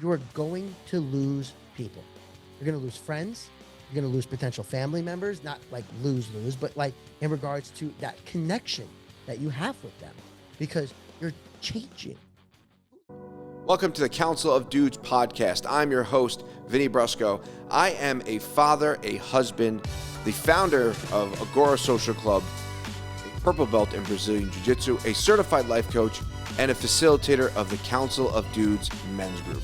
you are going to lose people. You're going to lose friends. You're going to lose potential family members, not like lose, but like in regards to that connection that you have with them because you're changing. Welcome to the Council of Dudes podcast. I'm your host, Vinny Brusco. I am a father, a husband, the founder of Agora Social Club, a purple belt in Brazilian Jiu-Jitsu, a certified life coach, and a facilitator of the Council of Dudes men's group.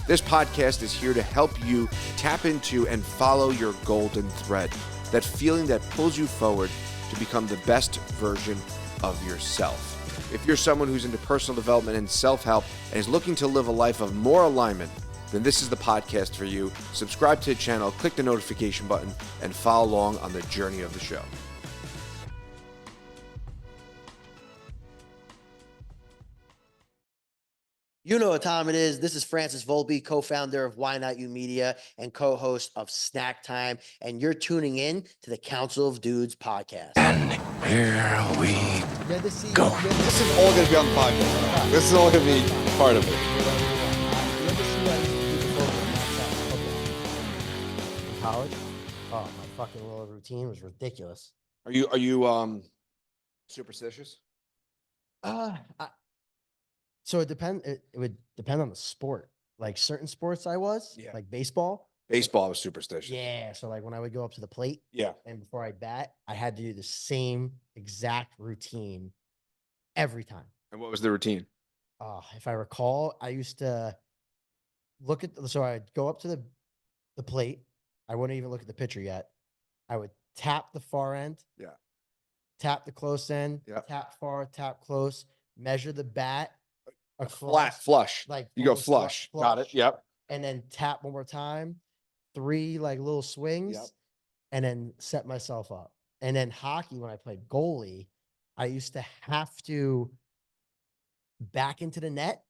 This podcast is here to help you tap into and follow your golden thread, that feeling that pulls you forward to become the best version of yourself. If you're someone who's into personal development and self-help and is looking to live a life of more alignment, then this is the podcast for you. Subscribe to the channel, click the notification button, and follow along on the journey of the show. You know what time it is. This is Francis Volpe, co-founder of Why Not You Media and co-host of Snacktime, and you're tuning in to the Council of Dudes podcast. And here we go. This is all going to be on the podcast. This is all going to be part of it. In college, oh, my fucking little routine was ridiculous. Are you superstitious? So it would depend on the sport. Like certain sports like baseball. Baseball was superstitious. Yeah. So like when I would go up to the plate and before I bat, I had to do the same exact routine every time. And what was the routine? If I recall, I used to so I'd go up to the plate. I wouldn't even look at the pitcher yet. I would tap the far end. Yeah. Tap the close end. Yeah. Tap far, tap close, measure the bat. A flat flush. Like you go flush. Got it. Yep. And then tap one more time, 3 like little swings, and then set myself up. And then hockey, when I played goalie, I used to have to back into the net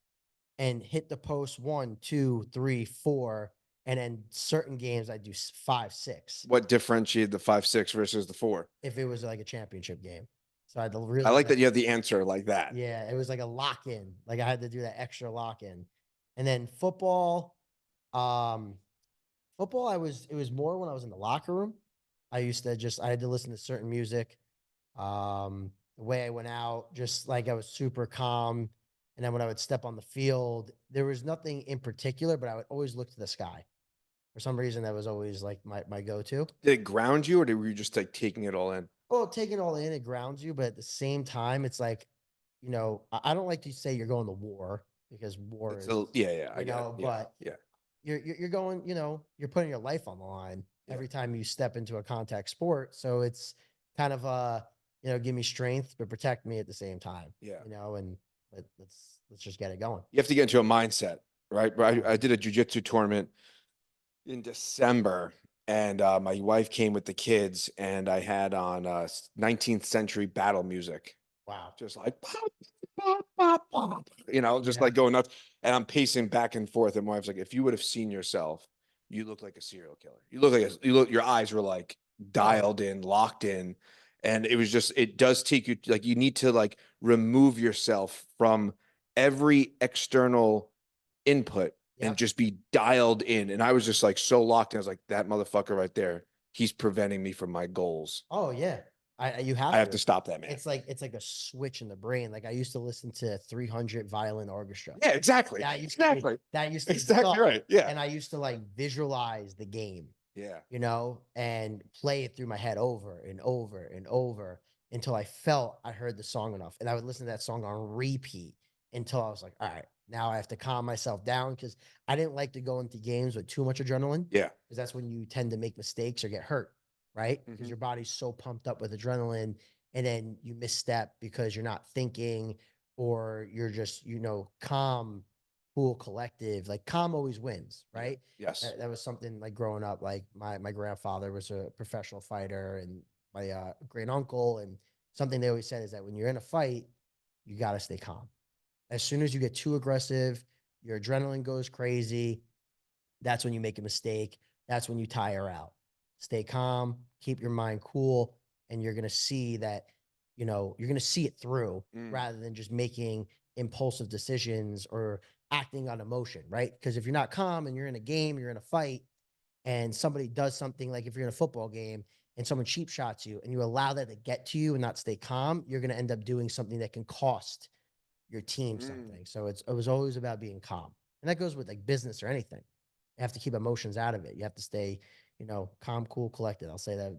and hit the post 1, 2, 3, 4. And then certain games I do 5, 6. What differentiated the 5-6 versus the 4? If it was like a championship game. So I had to really. I like that you have the answer like that. Yeah, it was like a lock in. Like I had to do that extra lock in. And then football, it was more when I was in the locker room. I had to listen to certain music. The way I went out, just like I was super calm. And then when I would step on the field, there was nothing in particular, but I would always look to the sky. For some reason, that was always like my go-to. Did it ground you, or were you just like taking it all in? Well, taking it all in, it grounds you, but at the same time, it's like, I don't like to say you're going to war because war is, but you're going, you're putting your life on the line every time you step into a contact sport. So it's kind of, give me strength, but protect me at the same time. Yeah. And let's just get it going. You have to get into a mindset, right? I did a jiu-jitsu tournament in December, and my wife came with the kids, and I had on 19th century battle music. Wow. Just like, like going nuts. And I'm pacing back and forth. And my wife's like, if you would have seen yourself, you look like a serial killer. Your eyes were like dialed in, locked in. And it was just, it does take you, like, you need to like remove yourself from every external input and just be dialed in. And I was just like so locked in. I was like, that motherfucker right there, he's preventing me from my goals. Oh yeah. I have to stop that, man. It's like a switch in the brain. Like I used to listen to 300 violin orchestra. Yeah, exactly. That used to exactly right. Yeah. And I used to like visualize the game. Yeah. And play it through my head over and over and over until I felt I heard the song enough. And I would listen to that song on repeat until I was like, all right, now I have to calm myself down because I didn't like to go into games with too much adrenaline. Yeah. Because that's when you tend to make mistakes or get hurt, right? Because your body's so pumped up with adrenaline and then you misstep because you're not thinking or you're just, calm, cool, collective. Like calm always wins, right? Yes. That was something like growing up, like my grandfather was a professional fighter and my great uncle. And something they always said is that when you're in a fight, you got to stay calm. As soon as you get too aggressive, your adrenaline goes crazy. That's when you make a mistake. That's when you tire out. Stay calm, keep your mind cool, and you're going to see that, you're going to see it through rather than just making impulsive decisions or acting on emotion, right? Because if you're not calm and you're in a game, you're in a fight, and somebody does something, like if you're in a football game and someone cheap shots you and you allow that to get to you and not stay calm, you're going to end up doing something that can cost your team something. So it was always about being calm. And that goes with like business or anything. You have to keep emotions out of it. You have to stay, calm, cool, collected. I'll say that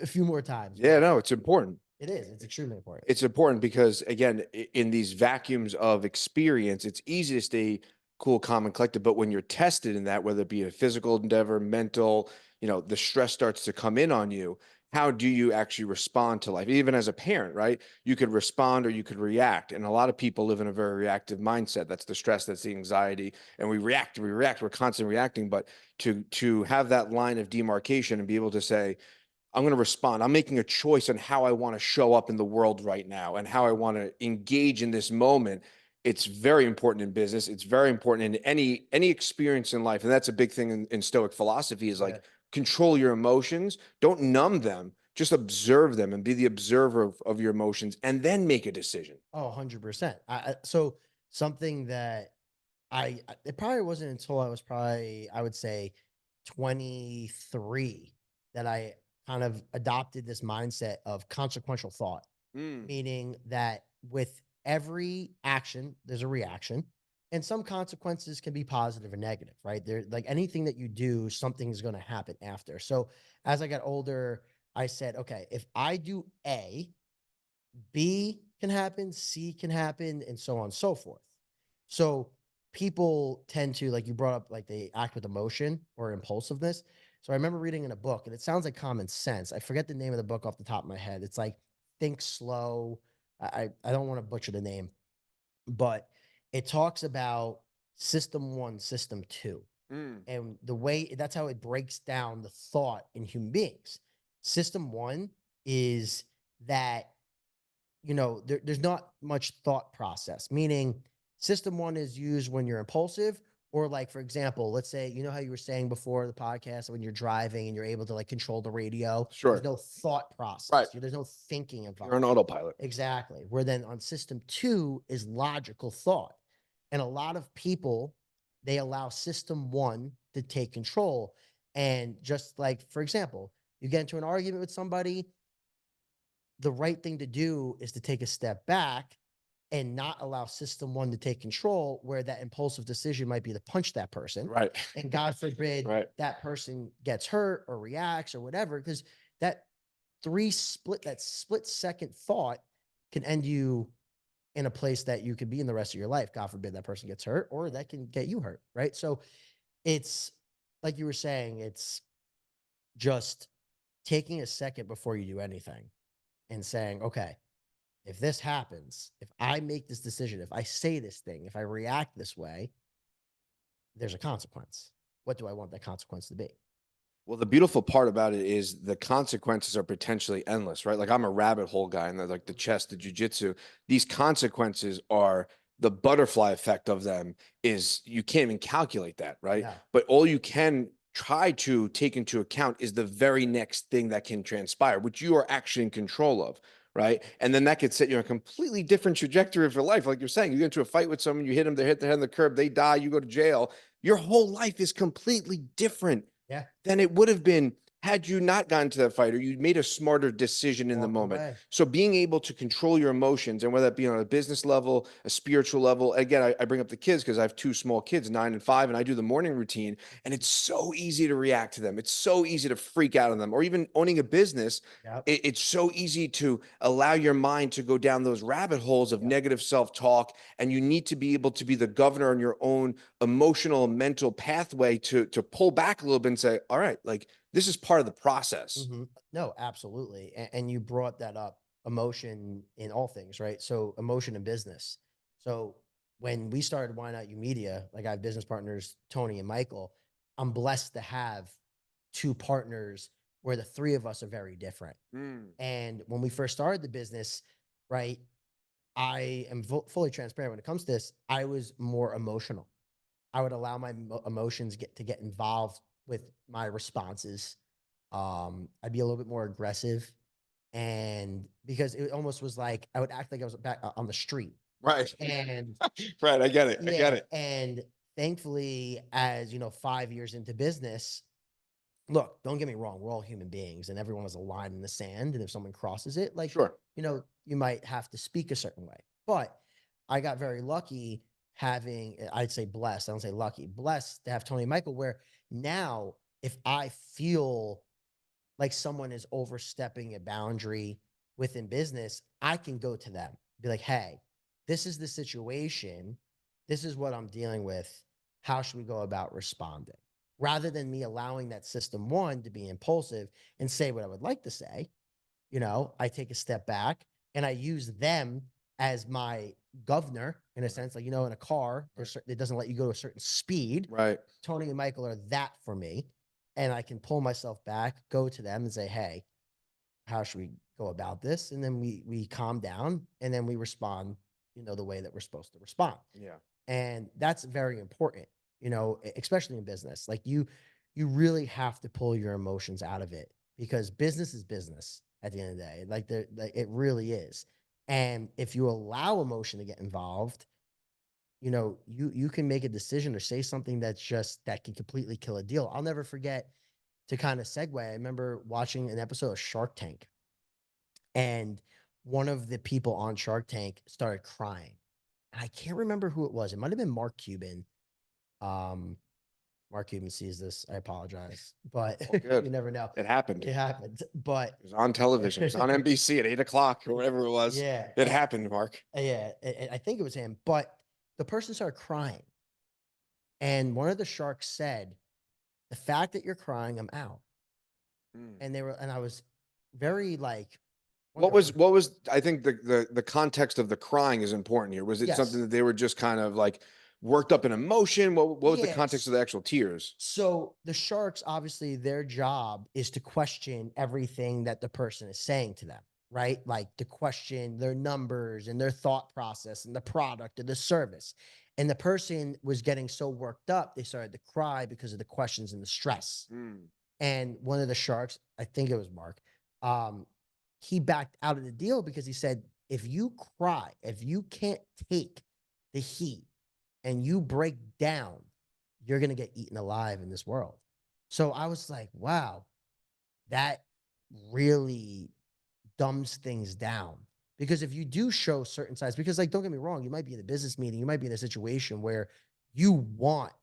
a few more times. Yeah, no, it's important. It is. It's extremely important. It's important because, again, in these vacuums of experience, it's easy to stay cool, calm, and collected. But when you're tested in that, whether it be a physical endeavor, mental, the stress starts to come in on you. How do you actually respond to life? Even as a parent, right? You could respond or you could react. And a lot of people live in a very reactive mindset. That's the stress, that's the anxiety. And we react, we're constantly reacting. But to have that line of demarcation and be able to say, I'm going to respond. I'm making a choice on how I want to show up in the world right now and how I want to engage in this moment. It's very important in business. It's very important in any experience in life. And that's a big thing in Stoic philosophy is like, control your emotions. Don't numb them. Just observe them and be the observer of your emotions and then make a decision. Oh, 100%. So something that it probably wasn't until I was probably, I would say 23, that I kind of adopted this mindset of consequential thought, meaning that with every action, there's a reaction, and some consequences can be positive or negative, right? There, like anything that you do, something's going to happen after. So as I got older, I said, okay, if I do A, B can happen, C can happen, and so on and so forth. So people tend to, like you brought up, like they act with emotion or impulsiveness. So I remember reading in a book, and it sounds like common sense. I forget the name of the book off the top of my head. It's like Think Slow. I don't want to butcher the name, but it talks about system one, system two. And the way that's how it breaks down the thought in human beings. System one is that there's not much thought process, meaning system one is used when you're impulsive, or like, for example, let's say, how you were saying before the podcast, when you're driving and you're able to like control the radio. Sure. There's no thought process. Right. There's no thinking involved. You're on autopilot. Exactly. Where then on system two is logical thought. And a lot of people, they allow system one to take control. And just like, for example, you get into an argument with somebody, the right thing to do is to take a step back and not allow system one to take control, where that impulsive decision might be to punch that person. Right. And God forbid that person gets hurt or reacts or whatever, because that split second thought can end you in a place that you could be in the rest of your life. God forbid that person gets hurt, or that can get you hurt. Right. So it's like you were saying, it's just taking a second before you do anything and saying, okay, if this happens, if I make this decision, if I say this thing, if I react this way, there's a consequence. What do I want that consequence to be? Well, the beautiful part about it is the consequences are potentially endless, right? Like I'm a rabbit hole guy, and like the chess, the jujitsu, these consequences are the butterfly effect of them is you can't even calculate that, right? Yeah. But all you can try to take into account is the very next thing that can transpire, which you are actually in control of. Right. And then that could set you on a completely different trajectory of your life. Like you're saying, you get into a fight with someone, you hit them, they hit their head on the curb, they die, you go to jail. Your whole life is completely different than it would have been had you not gotten to that fight, or you made a smarter decision in the moment. So being able to control your emotions, and whether that be on a business level, a spiritual level, again, I bring up the kids because I have two small kids, 9 and 5, and I do the morning routine, and it's so easy to react to them. It's so easy to freak out on them, or even owning a business. It's so easy to allow your mind to go down those rabbit holes of negative self-talk, and you need to be able to be the governor on your own emotional and mental pathway to pull back a little bit and say, all right, like this is part of the process. No, absolutely. And you brought that up, emotion in all things, right? So emotion in business. So when we started Why Not You Media, like I have business partners, Tony and Michael, I'm blessed to have two partners where the three of us are very different. And when we first started the business, right, I am fully transparent when it comes to this. I was more emotional. I would allow my emotions to get involved with my responses. I'd be a little bit more aggressive, and because it almost was like I would act like I was back on the street. Right. And Right. I get it. I get yeah, it. and thankfully, as you know, 5 years into business, look, don't get me wrong, we're all human beings and everyone has a line in the sand. And if someone crosses it, like, Sure. you know, you might have to speak a certain way. But I got very lucky having, I'd say blessed, I don't say lucky, blessed to have Tony and Michael, where now if I feel like someone is overstepping a boundary within business, I can go to them, be like, hey, this is the situation. This is what I'm dealing with. How should we go about responding? Rather than me allowing that system one to be impulsive and say what I would like to say, you know, I take a step back and I use them as my governor in a sense. Like, you know, in a car, it doesn't let you go to a certain speed. Right. Tony and Michael are that for me. And I can pull myself back, go to them and say, hey, how should we go about this? And then we calm down and then we respond, you know, the way that we're supposed to respond. Yeah. And that's very important, you know, especially in business. Like you really have to pull your emotions out of it because business is business at the end of the day. Like it really is. And if you allow emotion to get involved, you know, you can make a decision or say something that's just that can completely kill a deal. I'll never forget, to kind of segue, I remember watching an episode of Shark Tank, and one of the people on Shark Tank started crying. And I can't remember who it was. It might have been Mark Cuban. Um, Mark Cuban sees this. I apologize, but All you good. never know. It happened. It happened, but It was on television. It was on NBC at 8 o'clock or whatever it was. yeah, It happened, Mark. yeah, I think it was him. But the person started crying, and one of the sharks said, "The fact that you're crying, I'm out." Mm. And they were, and I was very like, What was I think the context of the crying is important here. Was it something Yes. that they were just kind of like worked up in emotion? What was the context Yes. of the actual tears? So the sharks, obviously, their job is to question everything that the person is saying to them, right? Like to question their numbers and their thought process and the product or the service. And the person was getting so worked up, they started to cry because of the questions and the stress. Mm. And one of the sharks, I think it was Mark, um, he backed out of the deal because he said, if you cry, if you can't take the heat and you break down, you're going to get eaten alive in this world. So I was like, wow, that really dumbs things down. Because if you do show certain sides, because like, don't get me wrong, you might be in a business meeting, you might be in a situation where you want,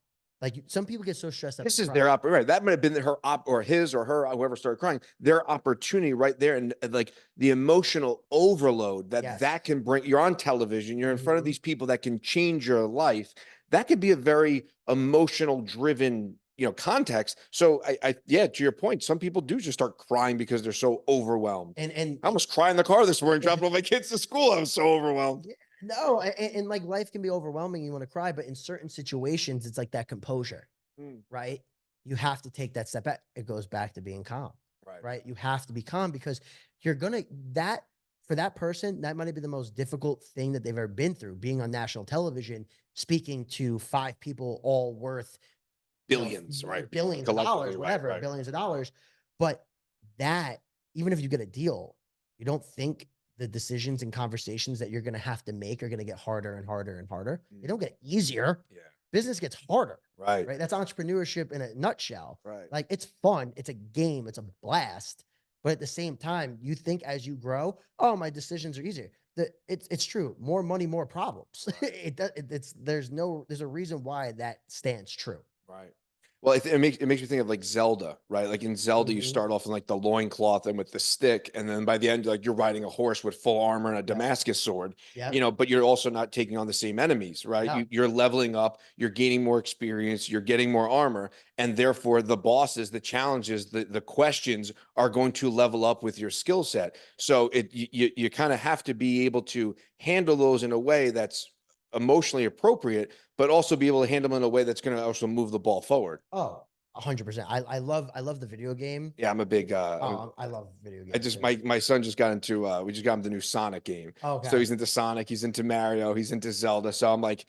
like some people get so stressed out. This is their right. That might have been her or his or her, whoever started crying, their opportunity right there. And like the emotional overload that can bring, you're on television, you're in front of these people that can change your life. That could be a very emotional driven, you know, context. So yeah, to your point, some people do just start crying because they're so overwhelmed. And I almost cried in the car this morning, dropping off my kids to school. I was so overwhelmed. No, and like life can be overwhelming. You want to cry, but in certain situations, it's like that composure, right? You have to take that step back. It goes back to being calm, right? You have to be calm because you're gonna for that person, that might be the most difficult thing that they've ever been through. Being on national television, speaking to 5 people, all worth billions, right? Billions of dollars, whatever, billions of dollars. But that, even if you get a deal, you don't think the decisions and conversations that you're going to have to make are going to get harder and harder and harder. They don't get easier. Yeah. Business gets harder. Right. That's entrepreneurship in a nutshell. Right. Like it's fun. It's a game. It's a blast. But at the same time, you think as you grow, oh, my decisions are easier. It's true. More money, more problems. There's a reason why that stands true. Right. Well, it makes me think of like Zelda, right? Like in Zelda, you start off in like the loincloth and with the stick, and then by the end, like you're riding a horse with full armor and a Damascus sword, you know, but you're also not taking on the same enemies, right? You're leveling up, you're gaining more experience, you're getting more armor, and therefore the bosses, the challenges, the questions are going to level up with your skill set. So you kind of have to be able to handle those in a way that's emotionally appropriate, but also be able to handle them in a way that's going to also move the ball forward. Oh, 100%. I love the video game. Yeah, I'm a big I love video games. my son just got into we just got him the new Sonic game. Okay. So he's into Sonic, he's into Mario, he's into Zelda. So I'm like,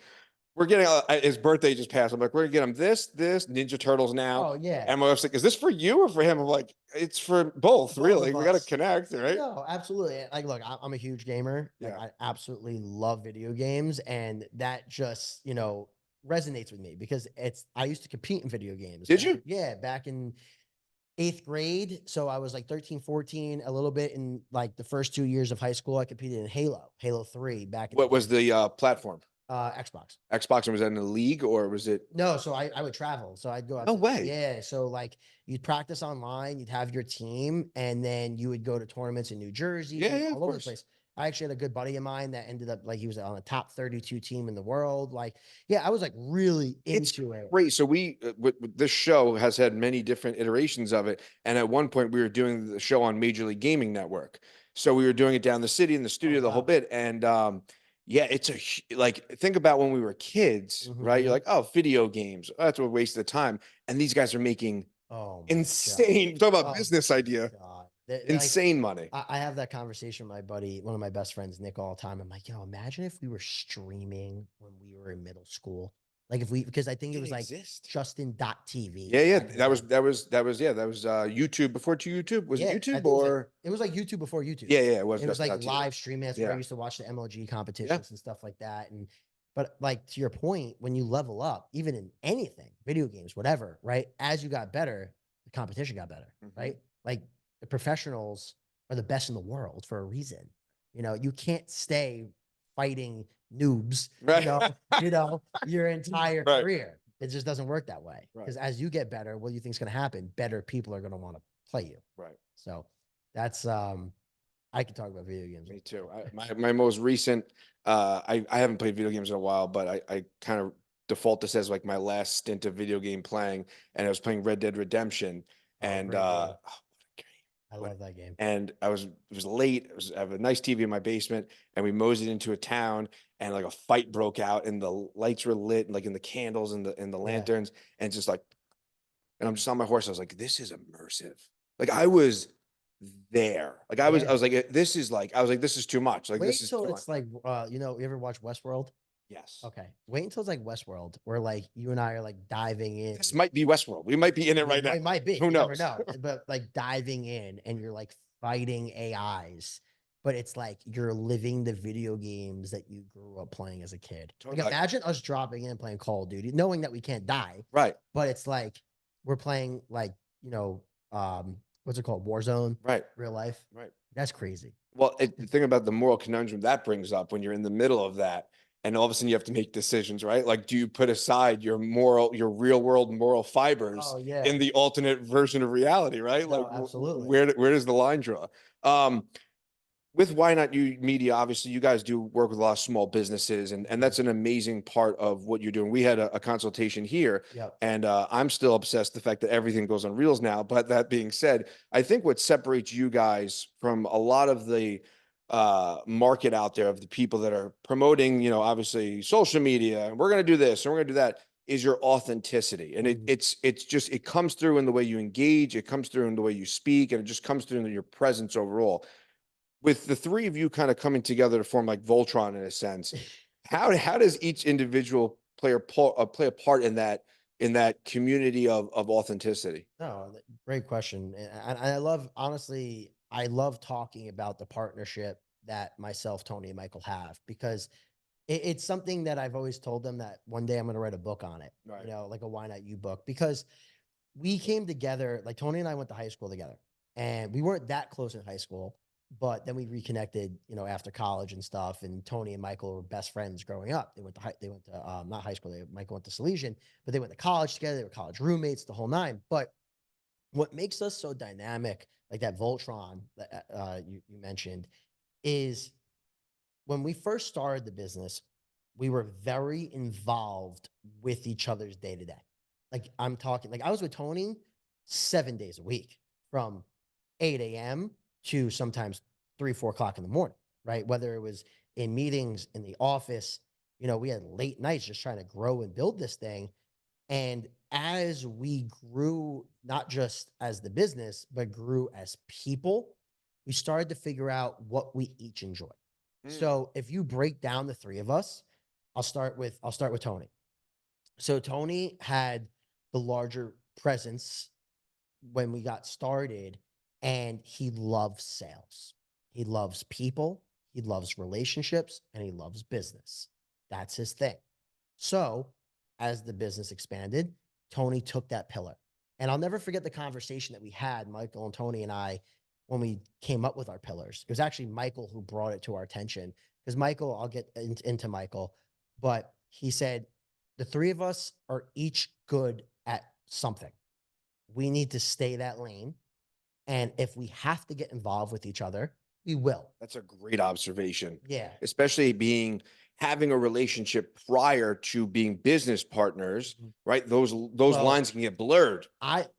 we're getting his birthday just passed. I'm like, we're gonna get him this Ninja Turtles now. Oh yeah. And my wife's like, is this for you or for him? I'm like, it's for both, really. We got to us. connect, right? No, absolutely. Like, look, I'm a huge gamer. Like, Yeah. I absolutely love video games, and that just, resonates with me because I used to compete in video games. Did you? Yeah, back in 8th grade. So I was like 13, 14, a little bit in like the first 2 years of high school. I competed in Halo 3 back in What was the platform? Xbox. Xbox, and was that in the league or was it? No, so I would travel. So I'd go out. No way. Yeah. So like you'd practice online, you'd have your team, and then you would go to tournaments in New Jersey, Yeah, all over the course. place. I actually had a good buddy of mine that ended up like he was on the top 32 team in the world. Like, yeah, I was like really into it. Great. So we, with this show has had many different iterations of it. And at one point we were doing the show on Major League Gaming Network. So we were doing it down the city in the studio, the whole wow. bit. And, yeah, it's like, think about when we were kids, right? You're like, oh, video games, that's a waste of time. And these guys are making Oh my insane, talk about Oh business idea, God. Like, insane money. I have that conversation with my buddy, one of my best friends, Nick, all the time. I'm like, imagine if we were streaming when we were in middle school. Like because I think it was like Justin.tv. Yeah, that was YouTube before YouTube. Was it YouTube or it was like YouTube before YouTube. Yeah, it was. It was like Justin.tv. live streaming. That's where I used to watch the MLG competitions and stuff like that. But like to your point, when you level up, even in anything, video games, whatever, right? As you got better, the competition got better, right? Like the professionals are the best in the world for a reason. You can't stay fighting noobs, Right. your entire Right. career. It just doesn't work that way. Because as you get better, what do you think is going to happen? Better people are going to want to play you. Right. So that's I can talk about video games. Me too. My most recent, I haven't played video games in a while, but I kind of default this as like my last stint of video game playing, and I was playing Red Dead Redemption, and I love that game. And it was late. I have a nice TV in my basement, and we moseyed into a town, and like a fight broke out, and the lights were lit, like in the candles and the lanterns, and just like, and I'm just on my horse. I was like, this is immersive. Like I was there. Like I was like, this is like, I was like, this is too much. Like Wait this is till too it's much. like, you ever watch Westworld? Yes. Okay. Wait until it's like Westworld, where like you and I are like diving in. This might be Westworld. We might be in it right now. It might be. Who knows? Never know. But like diving in, and you're like fighting AIs, but it's like you're living the video games that you grew up playing as a kid. Like imagine us dropping in and playing Call of Duty, knowing that we can't die. Right. But it's like we're playing like, what's it called? Warzone. Right. Real life. Right. That's crazy. Well, the thing about the moral conundrum that brings up when you're in the middle of that, and all of a sudden you have to make decisions, right? Like, do you put aside your real world moral fibers in the alternate version of reality, right? No, like, absolutely. Where does the line draw? With Why Not You Media, obviously, you guys do work with a lot of small businesses, and that's an amazing part of what you're doing. We had a consultation here, and I'm still obsessed with the fact that everything goes on Reels now. But that being said, I think what separates you guys from a lot of the market out there of the people that are promoting, obviously social media, and we're going to do this and we're going to do that, is your authenticity. And it comes through in the way you engage, it comes through in the way you speak, and it just comes through in your presence overall. With the three of you kind of coming together to form like Voltron in a sense, how does each individual play a part in that community of authenticity? No, great question. And I love, honestly, I love talking about the partnership that myself, Tony, and Michael have, because it's something that I've always told them that one day I'm going to write a book on it, Right. Like a Why Not You book, because we came together, like Tony and I went to high school together, and we weren't that close in high school, but then we reconnected, after college and stuff. And Tony and Michael were best friends growing up. They went to not high school. Michael went to Salesian, but they went to college together. They were college roommates, the whole nine. But what makes us so dynamic, like that Voltron that you mentioned, is when we first started the business, we were very involved with each other's day to day. Like I'm talking, like I was with Tony 7 days a week from 8 a.m. to sometimes 3, 4 o'clock in the morning, right? Whether it was in meetings in the office, we had late nights just trying to grow and build this thing. And as we grew, not just as the business, but grew as people, we started to figure out what we each enjoy. So if you break down the three of us, I'll start with Tony. So Tony had the larger presence when we got started, and he loves sales. He loves people, he loves relationships, and he loves business. That's his thing. So, as the business expanded, Tony took that pillar. And I'll never forget the conversation that we had, Michael and Tony and I, when we came up with our pillars. It was actually Michael who brought it to our attention. Because Michael, I'll get into Michael, but he said, the three of us are each good at something. We need to stay that lane. And if we have to get involved with each other, we will. That's a great observation. Yeah. Especially having a relationship prior to being business partners, right? Those lines can get blurred.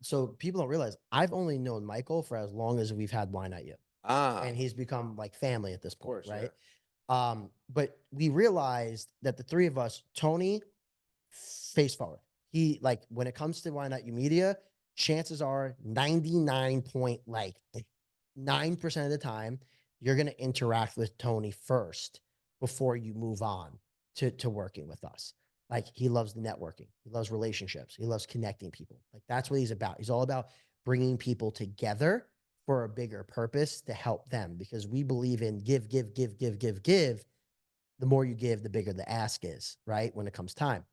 So people don't realize I've only known Michael for as long as we've had Why Not You. And he's become like family at this point, right? Yeah. But we realized that the three of us, Tony, face forward. He, like, when it comes to Why Not You Media, chances are 99.9% of the time, you're going to interact with Tony first before you move on to working with us. Like, he loves the networking. He loves relationships. He loves connecting people. Like, that's what he's about. He's all about bringing people together for a bigger purpose to help them, because we believe in give, give, give, give, give, give. The more you give, the bigger the ask is, right? When it comes time.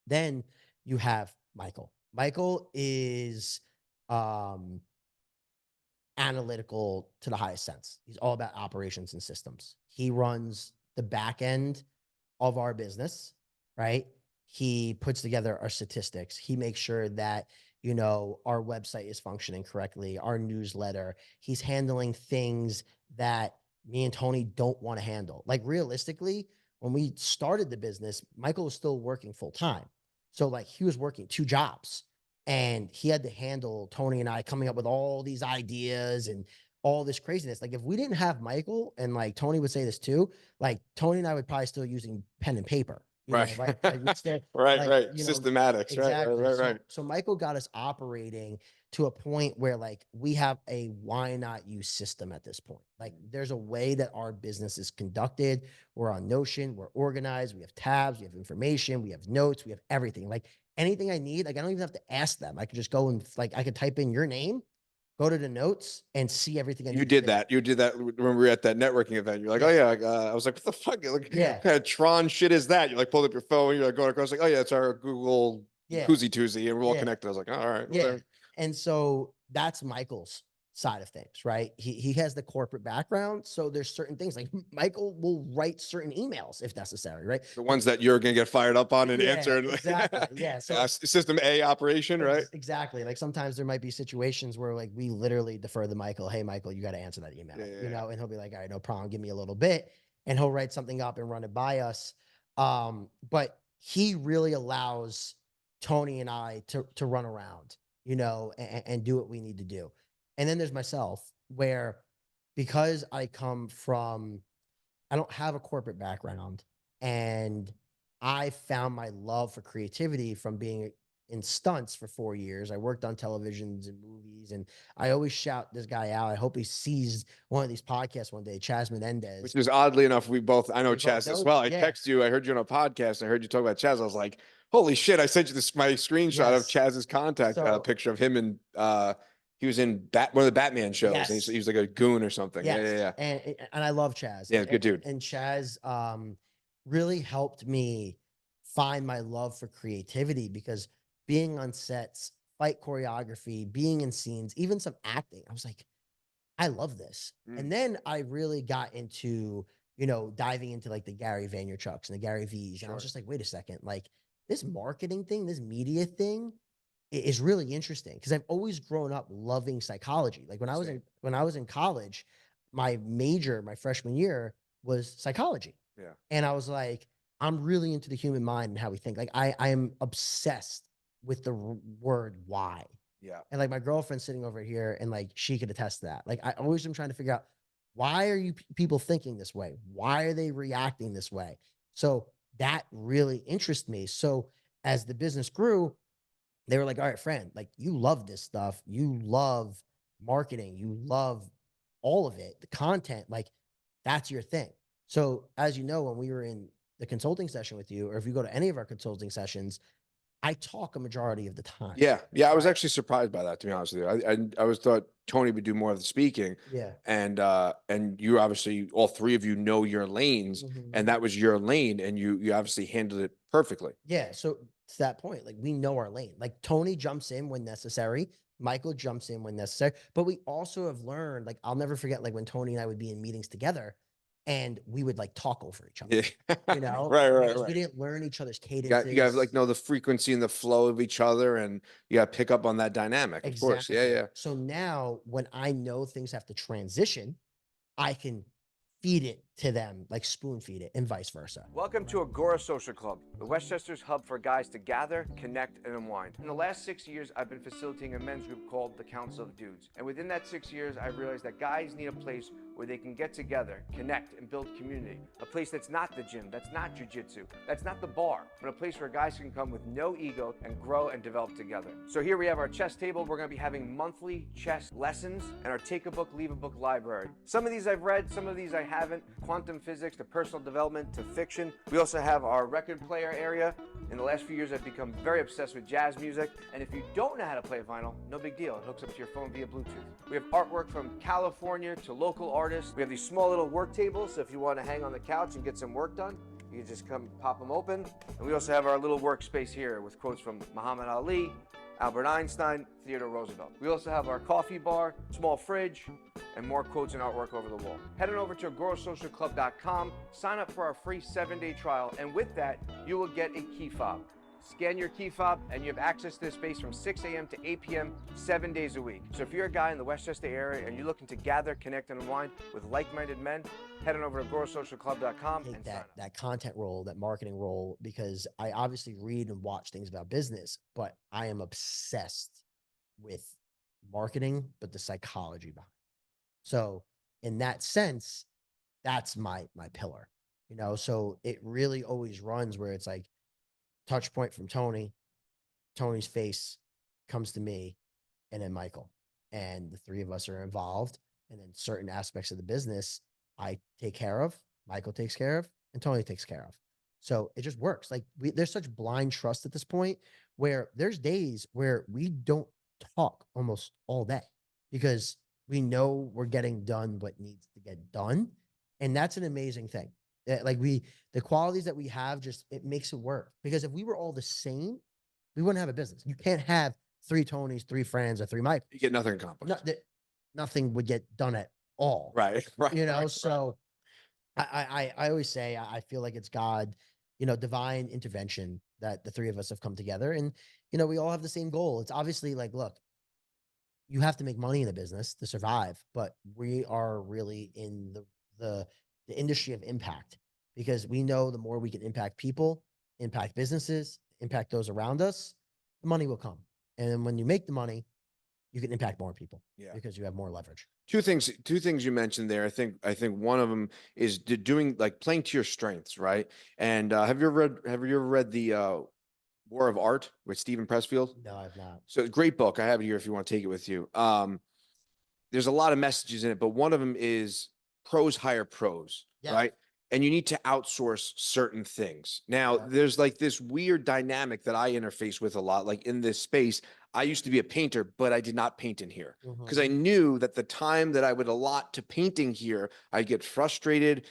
Then you have Michael. Michael is analytical to the highest sense. He's all about operations and systems. He runs the back end of our business, right? He puts together our statistics. He makes sure that, you know, our website is functioning correctly, our newsletter. He's handling things that me and Tony don't want to handle. Like, realistically, when we started the business, Michael was still working full time. So, like, he was working 2 jobs, and he had to handle Tony and I coming up with all these ideas and all this craziness. Like, if we didn't have Michael, and like Tony would say this too, like Tony and I would probably still using pen and paper. Right. Know, right. Like, right. You know, Systematics. exactly. Right. So Michael got us operating to a point where, like, we have a Why Not You system at this point. Like, there's a way that our business is conducted. We're on Notion, we're organized, we have tabs, we have information, we have notes, we have everything. Like, anything I need, like, I don't even have to ask them. I could just go and, like, I could type in your name, go to the notes, and see everything I need. You did that when we were at that networking event. You're like, yeah. Oh yeah. I was like, what the fuck? Like, yeah. What kind of Tron shit is that? You like pulled up your phone. You're like going across, like, oh yeah, it's our Google koozie toozy, and we're all connected. I was like, oh, all right. Yeah. Whatever. And so that's Michael's side of things, right? He has the corporate background. So there's certain things, like, Michael will write certain emails if necessary, right? The ones that you're going to get fired up on and answer. Exactly. Yeah. So system A operation, right? Exactly. Like, sometimes there might be situations where, like, we literally defer to Michael. Hey, Michael, you got to answer that email, you know, and he'll be like, all right, no problem. Give me a little bit. And he'll write something up and run it by us. But he really allows Tony and I to run around, you know, and do what we need to do. And then there's myself, where, because I don't have a corporate background, and I found my love for creativity from being in stunts for 4 years. I worked on televisions and movies, and I always shout this guy out. I hope he sees one of these podcasts one day, Chaz Menendez. Which is, oddly enough, I know Chaz as well. I text you, I heard you on a podcast, I heard you talk about Chaz. I was like, holy shit, I sent you my screenshot of Chaz's contact picture of him, and he was in one of the Batman shows. Yes. He was like a goon or something. Yes. Yeah. And I love Chaz. Yeah, good dude. And Chaz really helped me find my love for creativity, because being on sets, fight choreography, being in scenes, even some acting, I was like, I love this. And then I really got into, you know, diving into, like, the Gary Vaynerchuks and the Gary V's. And I was just like, wait a second, like, this marketing thing, this media thing is really interesting, because I've always grown up loving psychology. Like, when I was in college, my major, my freshman year, was psychology. Yeah. And I was like, I'm really into the human mind and how we think. Like, I am obsessed with the word why. Yeah. And, like, my girlfriend's sitting over here, and, like, she could attest to that. Like, I always am trying to figure out, why are you people thinking this way? Why are they reacting this way? So that really interests me. So as the business grew, they were like, all right, friend, like, you love this stuff. You love marketing. You love all of it, the content, like, that's your thing. So, as you know, when we were in the consulting session with you, or if you go to any of our consulting sessions, I talk a majority of the time. Yeah. I was actually surprised by that, to be honest with you. I was thought Tony would do more of the speaking. Yeah. And you obviously, all three of you know your lanes, and that was your lane, and you obviously handled it perfectly. Yeah. So to that point, like we know our lane. Like Tony jumps in when necessary. Michael jumps in when necessary. But we also have learned, like, I'll never forget, like when Tony and I would be in meetings together and we would like talk over each other. Yeah. You know, Right. we didn't learn each other's You cadences. got to like know the frequency and the flow of each other, and you got to pick up on that dynamic. Of course. Yeah. So now when I know things have to transition, I can feed it to them, like spoon feed it, and vice versa. Welcome to Agora Social Club, the Westchester's hub for guys to gather, connect, and unwind. In the last 6 years, I've been facilitating a men's group called the Council of Dudes. And within that 6 years, I've realized that guys need a place where they can get together, connect, and build community. A place that's not the gym, that's not jujitsu, that's not the bar, but a place where guys can come with no ego and grow and develop together. So here we have our chess table. We're going to be having monthly chess lessons and our Take a Book, Leave a Book library. Some of these I've read, some of these I haven't. Quantum physics to personal development to fiction. We also have our record player area. In the last few years, I've become very obsessed with jazz music. And if you don't know how to play vinyl, no big deal. It hooks up to your phone via Bluetooth. We have artwork from California to local artists. We have these small little work tables. So if you want to hang on the couch and get some work done, you can just come pop them open. And we also have our little workspace here with quotes from Muhammad Ali, Albert Einstein, Theodore Roosevelt. We also have our coffee bar, small fridge, and more quotes and artwork over the wall. Head on over to agorasocialclub.com, sign up for our free 7-day trial, and with that, you will get a key fob. Scan your key fob, and you have access to this space from 6 a.m. to 8 p.m., 7 days a week. So if you're a guy in the Westchester area and you're looking to gather, connect, and unwind with like-minded men, head on over to agorasocialclub.com and sign up. That content role, that marketing role, because I obviously read and watch things about business, but I am obsessed with marketing, but the psychology behind it. So in that sense, that's my pillar, you know? So it really always runs where it's like touch point from Tony, Tony's face comes to me, and then Michael, and the three of us are involved. And then certain aspects of the business I take care of, Michael takes care of, and Tony takes care of. So it just works. Like there's such blind trust at this point where there's days where we don't talk almost all day because we know we're getting done what needs to get done. And that's an amazing thing. Like the qualities that we have, just, it makes it work. Because if we were all the same, we wouldn't have a business. You can't have 3 Tonys, 3 Frans, or 3 Mike. You get nothing accomplished. Nothing would get done at all. Right. You know, so I always say, I feel like it's God, you know, divine intervention that the 3 of us have come together. And, you know, we all have the same goal. It's obviously like, look, you have to make money in the business to survive, but we are really in the industry of impact, because we know the more we can impact people, impact businesses, impact those around us, the money will come. And then when you make the money, you can impact more people, because you have more leverage. Two things you mentioned there. I think one of them is doing, like, playing to your strengths, right? And have you ever read the War of Art with Stephen Pressfield? No, I've not. So great book. I have it here if you want to take it with you. There's a lot of messages in it, but one of them is pros hire pros, right? And you need to outsource certain things. Now, there's like this weird dynamic that I interface with a lot, like in this space. I used to be a painter, but I did not paint in here because I knew that the time that I would allot to painting here, I'd get frustrated.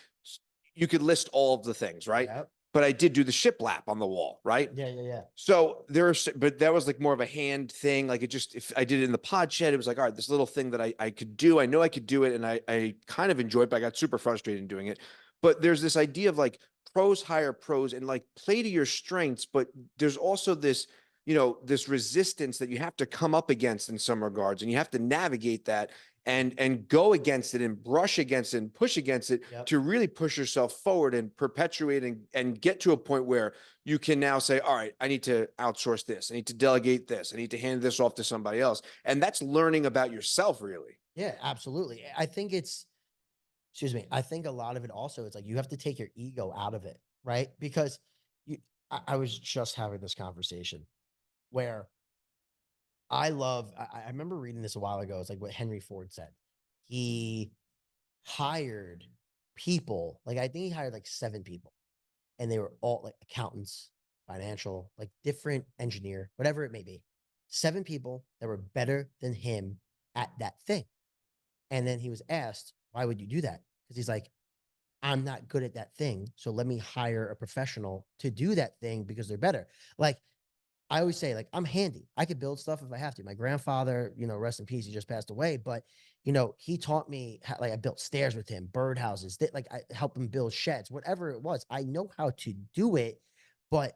You could list all of the things, right? But I did do the shiplap on the wall, right? Yeah. So but that was like more of a hand thing. Like if I did it in the pod shed, it was like, all right, this little thing that I could do. I know I could do it, and I kind of enjoyed it, but I got super frustrated in doing it. But there's this idea of like pros hire pros and like play to your strengths. But there's also this, you know, this resistance that you have to come up against in some regards, and you have to navigate that and go against it and brush against it and push against it to really push yourself forward and perpetuate and get to a point where you can now say, all right, I need to outsource this. I need to delegate this. I need to hand this off to somebody else. And that's learning about yourself, really. Yeah, absolutely. I think I think a lot of it also, it's like you have to take your ego out of it, right? Because I was just having this conversation where I remember reading this a while ago. It's like what Henry Ford said. He hired people, like I think he hired like 7 people. and they were all like accountants, financial, like different engineer, whatever it may be. 7 people that were better than him at that thing. And then he was asked, why would you do that? Because he's like, I'm not good at that thing. So let me hire a professional to do that thing because they're better. Like I always say, like, I'm handy. I could build stuff if I have to. My grandfather, rest in peace, he just passed away. But, he taught me how, like, I built stairs with him, birdhouses, like I helped him build sheds, whatever it was. I know how to do it. But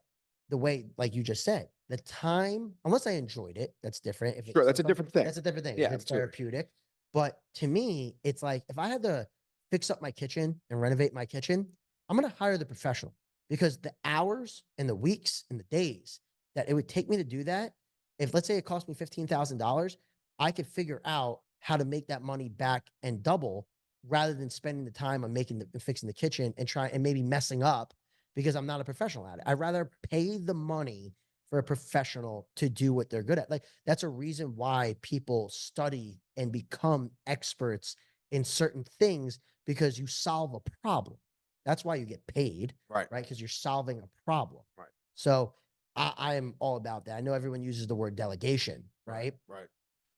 the way, like you just said, the time, unless I enjoyed it, that's different. If Sure, it's that's a different thing. that's a different thing. Yeah, If it's absolutely. therapeutic. But to me, it's like if I had to fix up my kitchen and renovate my kitchen, I'm going to hire the professional because the hours and the weeks and the days that it would take me to do that, if let's say it cost me $15,000, I could figure out how to make that money back and double rather than spending the time on fixing the kitchen and trying and maybe messing up because I'm not a professional at it. I'd rather pay the money for a professional to do what they're good at. Like that's a reason why people study and become experts in certain things because you solve a problem. That's why you get paid, Right. right? Because you're solving a problem. Right. So I am all about that. I know everyone uses the word delegation, right? Right.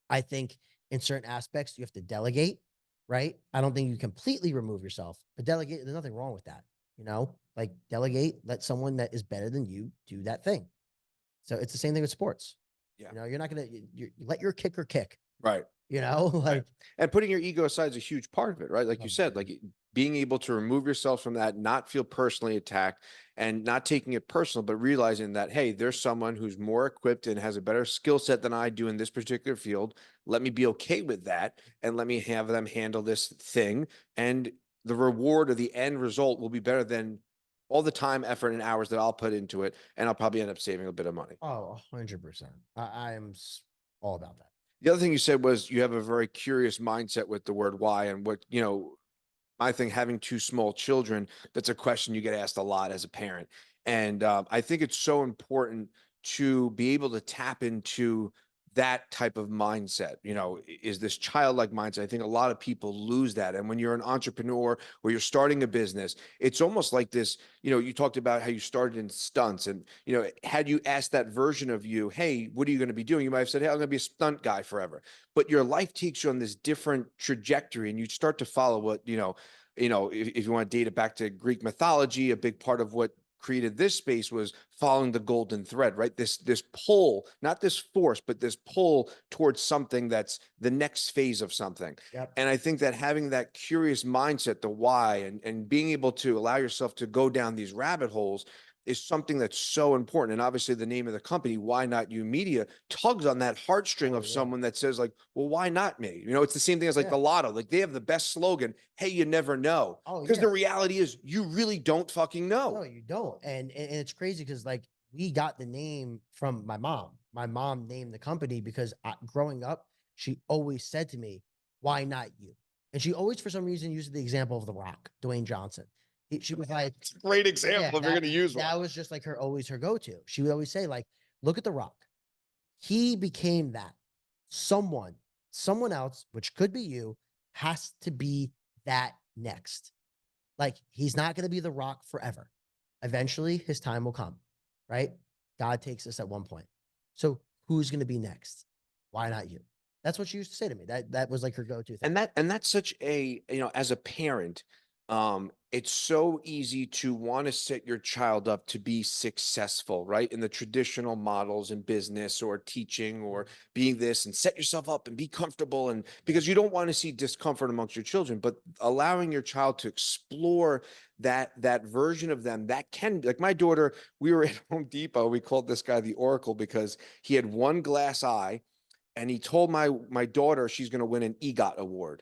I think in certain aspects you have to delegate, right? I don't think you completely remove yourself, but delegate, there's nothing wrong with that, like delegate, let someone that is better than you do that thing. So it's the same thing with sports. Yeah. You're not going to let your kicker kick, Right. like, And putting your ego aside is a huge part of it, right? Like you said, like being able to remove yourself from that, not feel personally attacked and not taking it personal, but realizing that, hey, there's someone who's more equipped and has a better skill set than I do in this particular field. Let me be okay with that. And let me have them handle this thing. And the reward or the end result will be better than all the time, effort, and hours that I'll put into it. And I'll probably end up saving a bit of money. oh, 100%. I am all about that. The other thing you said was you have a very curious mindset with the word why and what, I think having 2 small children, that's a question you get asked a lot as a parent. And I think it's so important to be able to tap into that type of mindset. Is this childlike mindset? I think a lot of people lose that. And when you're an entrepreneur or you're starting a business, it's almost like this, you talked about how you started in stunts and, had you asked that version of you, hey, what are you going to be doing? You might have said, hey, I'm going to be a stunt guy forever. But your life takes you on this different trajectory and you start to follow what, if you want to date it back to Greek mythology, a big part of what created this space was following the golden thread, right? This pull, not this force, but this pull towards something that's the next phase of something. Yep. And I think that having that curious mindset, the why, and being able to allow yourself to go down these rabbit holes is something that's so important. And obviously the name of the company, Why Not You Media, tugs on that heartstring of someone that says like, well, why not me? It's the same thing as like the lotto. Like they have the best slogan, hey, you never know. Because the reality is you really don't fucking know. No, you don't. And it's crazy because like we got the name from my mom. My mom named the company because growing up, she always said to me, why not you? And she always, for some reason, used the example of The Rock, Dwayne Johnson. She was like, it's a great example if you're going to use one. That was just like always her go-to. She would always say, like, look at The Rock. He became that. Someone else, which could be you, has to be that next. Like, he's not going to be The Rock forever. Eventually, his time will come, right? God takes us at one point. So who's going to be next? Why not you? That's what she used to say to me. That was like her go-to thing. And that's such a, as a parent, it's so easy to want to set your child up to be successful, right? In the traditional models in business or teaching or being this and set yourself up and be comfortable. And because you don't want to see discomfort amongst your children, but allowing your child to explore that version of them that can be like my daughter, we were at Home Depot. We called this guy the Oracle because he had one glass eye and he told my daughter she's going to win an EGOT award.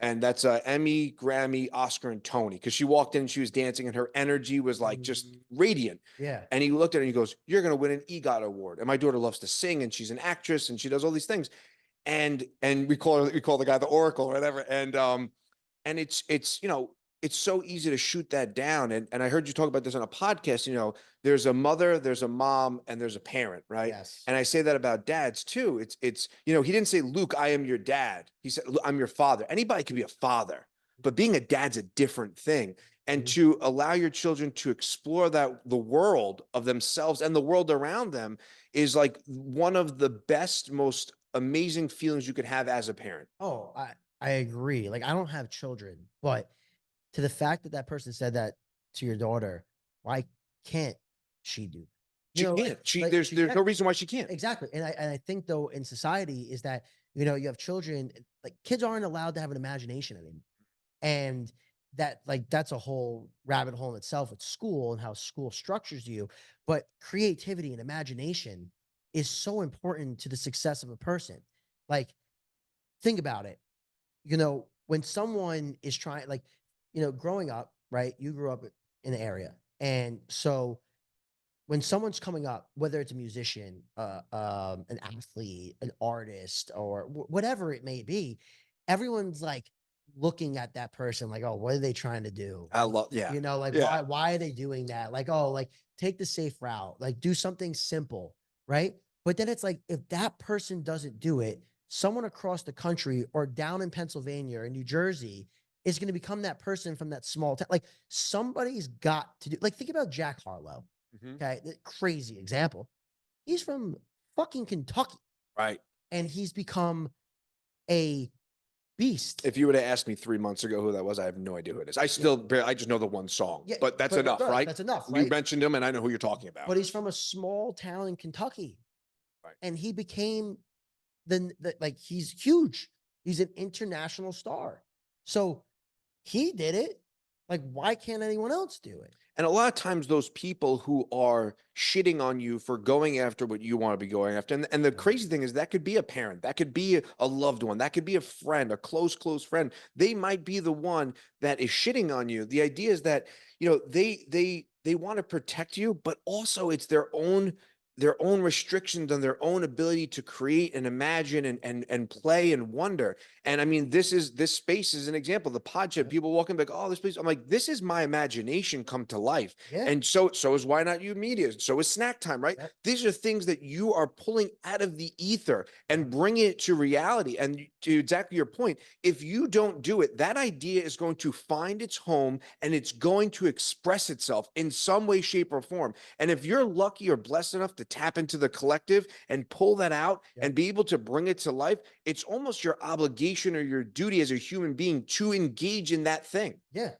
And that's Emmy, Grammy, Oscar, and Tony. Because she walked in and she was dancing and her energy was like just radiant. Yeah. And he looked at her and he goes, you're going to win an EGOT award. And my daughter loves to sing and she's an actress and she does all these things. And we call the guy the Oracle or whatever. And it's it's so easy to shoot that down. And I heard you talk about this on a podcast, there's a mother, there's a mom, and there's a parent, right? Yes. And I say that about dads too. It's he didn't say, Luke, I am your dad. He said, I'm your father. Anybody can be a father, but being a dad's a different thing. and to allow your children to explore the world of themselves and the world around them is like one of the best, most amazing feelings you could have as a parent. Oh, I agree. Like, I don't have children, but to the fact that that person said that to your daughter, why can't she do that? She Like, can't. There's she no can. reason why she can't. Exactly. And I think though in society is that, you have children, like kids aren't allowed to have an imagination anymore. And that like that's a whole rabbit hole in itself with school and how school structures you. But creativity and imagination is so important to the success of a person. Like, think about it. When someone is trying, like, growing up, right? You grew up in the area. And so when someone's coming up, whether it's a musician, an athlete, an artist, or whatever it may be, everyone's like looking at that person like, oh, what are they trying to do? I love, yeah. Like, Yeah. why are they doing that? Like, oh, like take the safe route, like do something simple, right? But then it's like, if that person doesn't do it, someone across the country or down in Pennsylvania or New Jersey is going to become that person from that small town. Like, somebody's got to do, like, think about Jack Harlow. Mhm. Okay, crazy example. He's from fucking Kentucky, Right. and he's become a beast. If you would have asked me 3 months ago who that was, I have no idea who it is. I just know the one song, Yeah, but that's enough, right? That's enough, You right? mentioned him and I know who you're talking about. But he's from a small town in Kentucky, Right. and he became like, he's huge. He's an international star. So he did it. Like, why can't anyone else do it? And a lot of times those people who are shitting on you for going after what you want to be going after. And the crazy thing is that could be a parent, that could be a loved one, that could be a friend, a close friend. They might be the one that is shitting on you. The idea is that, they want to protect you, but also it's their own restrictions and their own ability to create and imagine and play and wonder. And I mean, this space is an example. The pod chat, people walking back, oh, this place. I'm like, this is my imagination come to life. Yeah. And so is Why Not You Media. So is Snack Time, right? Yep. These are things that you are pulling out of the ether and bringing it to reality. And to exactly your point, if you don't do it, that idea is going to find its home and it's going to express itself in some way, shape, or form. And if you're lucky or blessed enough to tap into the collective and pull that out and be able to bring it to life, it's almost your obligation or your duty as a human being to engage in that thing. Yeah.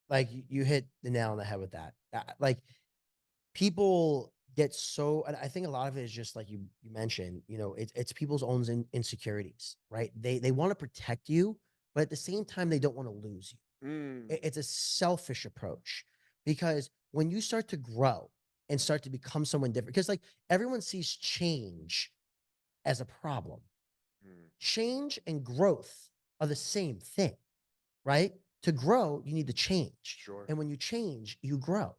Like, you hit the nail on the head with that. Like, people get so, and I think a lot of it is just like you mentioned, it's people's own insecurities, right? They want to protect you, but at the same time, they don't want to lose you. It's a selfish approach, because when you start to grow and start to become someone different, because like everyone sees change as a problem. Change and growth are the same thing, right? To grow, you need to change. Sure. And when you change, you grow,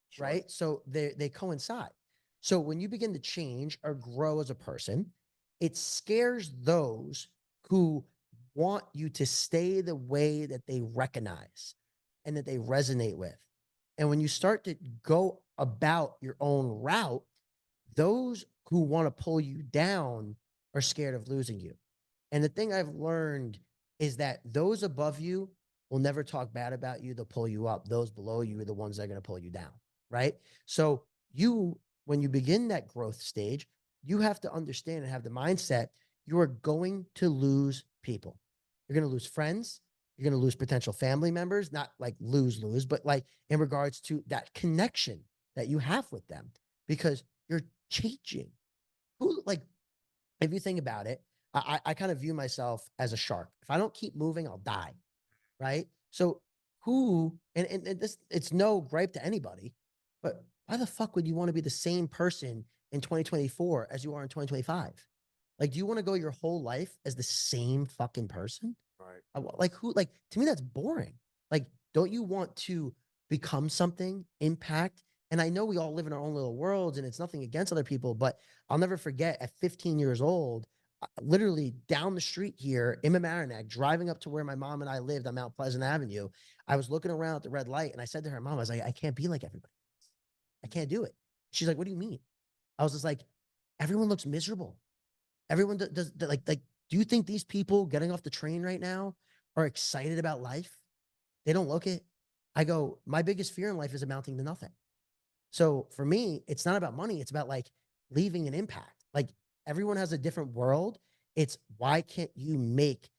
Sure. right? So they coincide. So when you begin to change or grow as a person, it scares those who want you to stay the way that they recognize and that they resonate with. And when you start to go about your own route, those who want to pull you down are scared of losing you. And the thing I've learned is that those above you will never talk bad about you. They'll pull you up. Those below you are the ones that are going to pull you down, right? So when you begin that growth stage, you have to understand and have the mindset you are going to lose people. You're going to lose friends. You're going to lose potential family members, not like lose, but like in regards to that connection that you have with them, because you're changing. Like, if you think about it, I kind of view myself as a shark. If I don't keep moving, I'll die. Right. So and this, it's no gripe to anybody, but why the fuck would you want to be the same person in 2024 as you are in 2025? Like, do you want to go your whole life as the same fucking person? Right. Like, to me, that's boring. Like, don't you want to become something, impact? And I know we all live in our own little worlds, and it's nothing against other people, but I'll never forget at 15 years old, literally down the street here in Mamaroneck, driving up to where my mom and I lived on Mount Pleasant Avenue, I was looking around at the red light, and I said to her, Mom, I was like, I can't be like everybody. I can't do it. She's like, what do you mean? I was just like, everyone looks miserable. Everyone does like, do you think these people getting off the train right now are excited about life? They don't look it. I go, my biggest fear in life is amounting to nothing. So for me, it's not about money. It's about like leaving an impact. Like everyone has a different world. It's why can't you make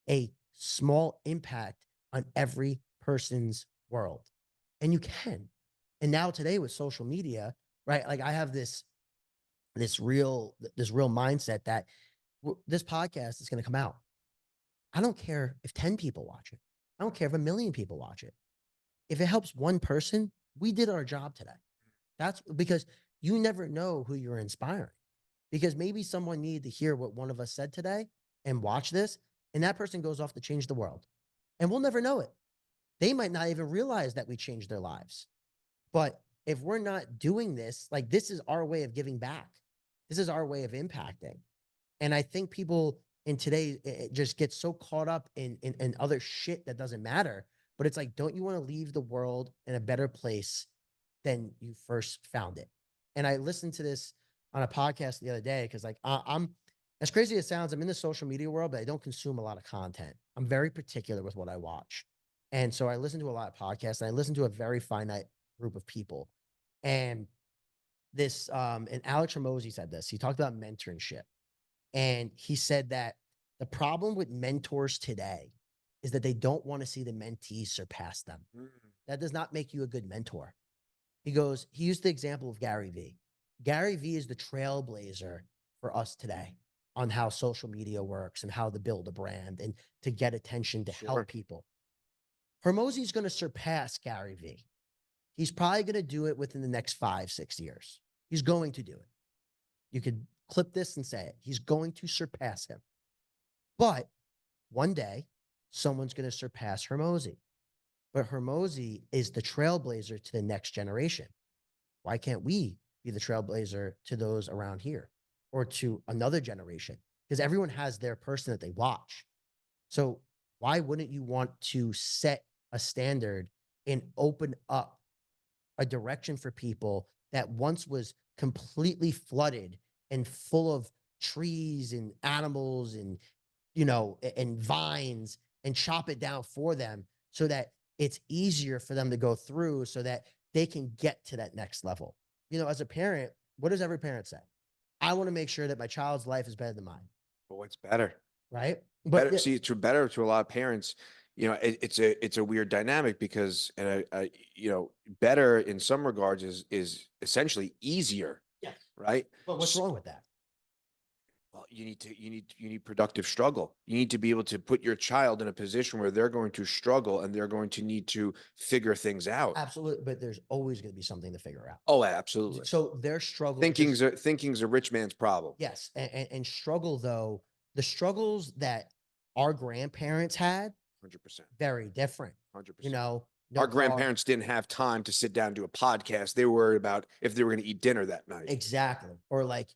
a small impact on every person's world? And you can. And now today with social media, right? Like I have this real mindset that this podcast is going to come out. I don't care if 10 people watch it. I don't care if 1 million people watch it. If it helps one person, we did our job today. That's because you never know who you're inspiring. Because maybe someone needed to hear what one of us said today and watch this, and that person goes off to change the world. And we'll never know it. They might not even realize that we changed their lives. But if we're not doing this, like this is our way of giving back. This is our way of impacting. And I think people in today just get so caught up in other shit that doesn't matter. But it's like, don't you want to leave the world in a better place than you first found it? And I listened to this on a podcast the other day because, like, I'm as crazy as it sounds, I'm in the social media world, but I don't consume a lot of content. I'm very particular with what I watch. And so I listen to a lot of podcasts and I listen to a very finite group of people. And and Alex Ramosi said this. He talked about mentorship. And he said that the problem with mentors today is that they don't want to see the mentees surpass them. That does not make you a good mentor. He used the example of Gary Vee. Gary Vee is the trailblazer for us today on how social media works and how to build a brand and to get attention to help people. Hormozi is going to surpass Gary Vee. He's probably going to do it within the next 5-6 years. He's going to do it. You could clip this and say it. He's going to surpass him. But one day, someone's going to surpass Hormozi. But Hormozi is the trailblazer to the next generation. Why can't we be the trailblazer to those around here or to another generation? Because everyone has their person that they watch. So why wouldn't you want to set a standard and open up a direction for people that once was completely flooded and full of trees and animals and, and vines, and chop it down for them so that it's easier for them to go through so that they can get to that next level? As a parent, what does every parent say? I want to make sure that my child's life is better than mine. But what's better? Right? Better, But see, it's better to a lot of parents. It's a weird dynamic because, and better in some regards is essentially easier. Yes. Right. But what's wrong with that? Well, you need productive struggle. You need to be able to put your child in a position where they're going to struggle and they're going to need to figure things out. Absolutely. But there's always going to be something to figure out. Oh, absolutely. So their struggle. Thinking's a rich man's problem. Yes. And struggle, though, the struggles that our grandparents had, 100%. very different. 100%. No our grandparents didn't have time to sit down and do a podcast. They were worried about if they were going to eat dinner that night. Exactly. Or like,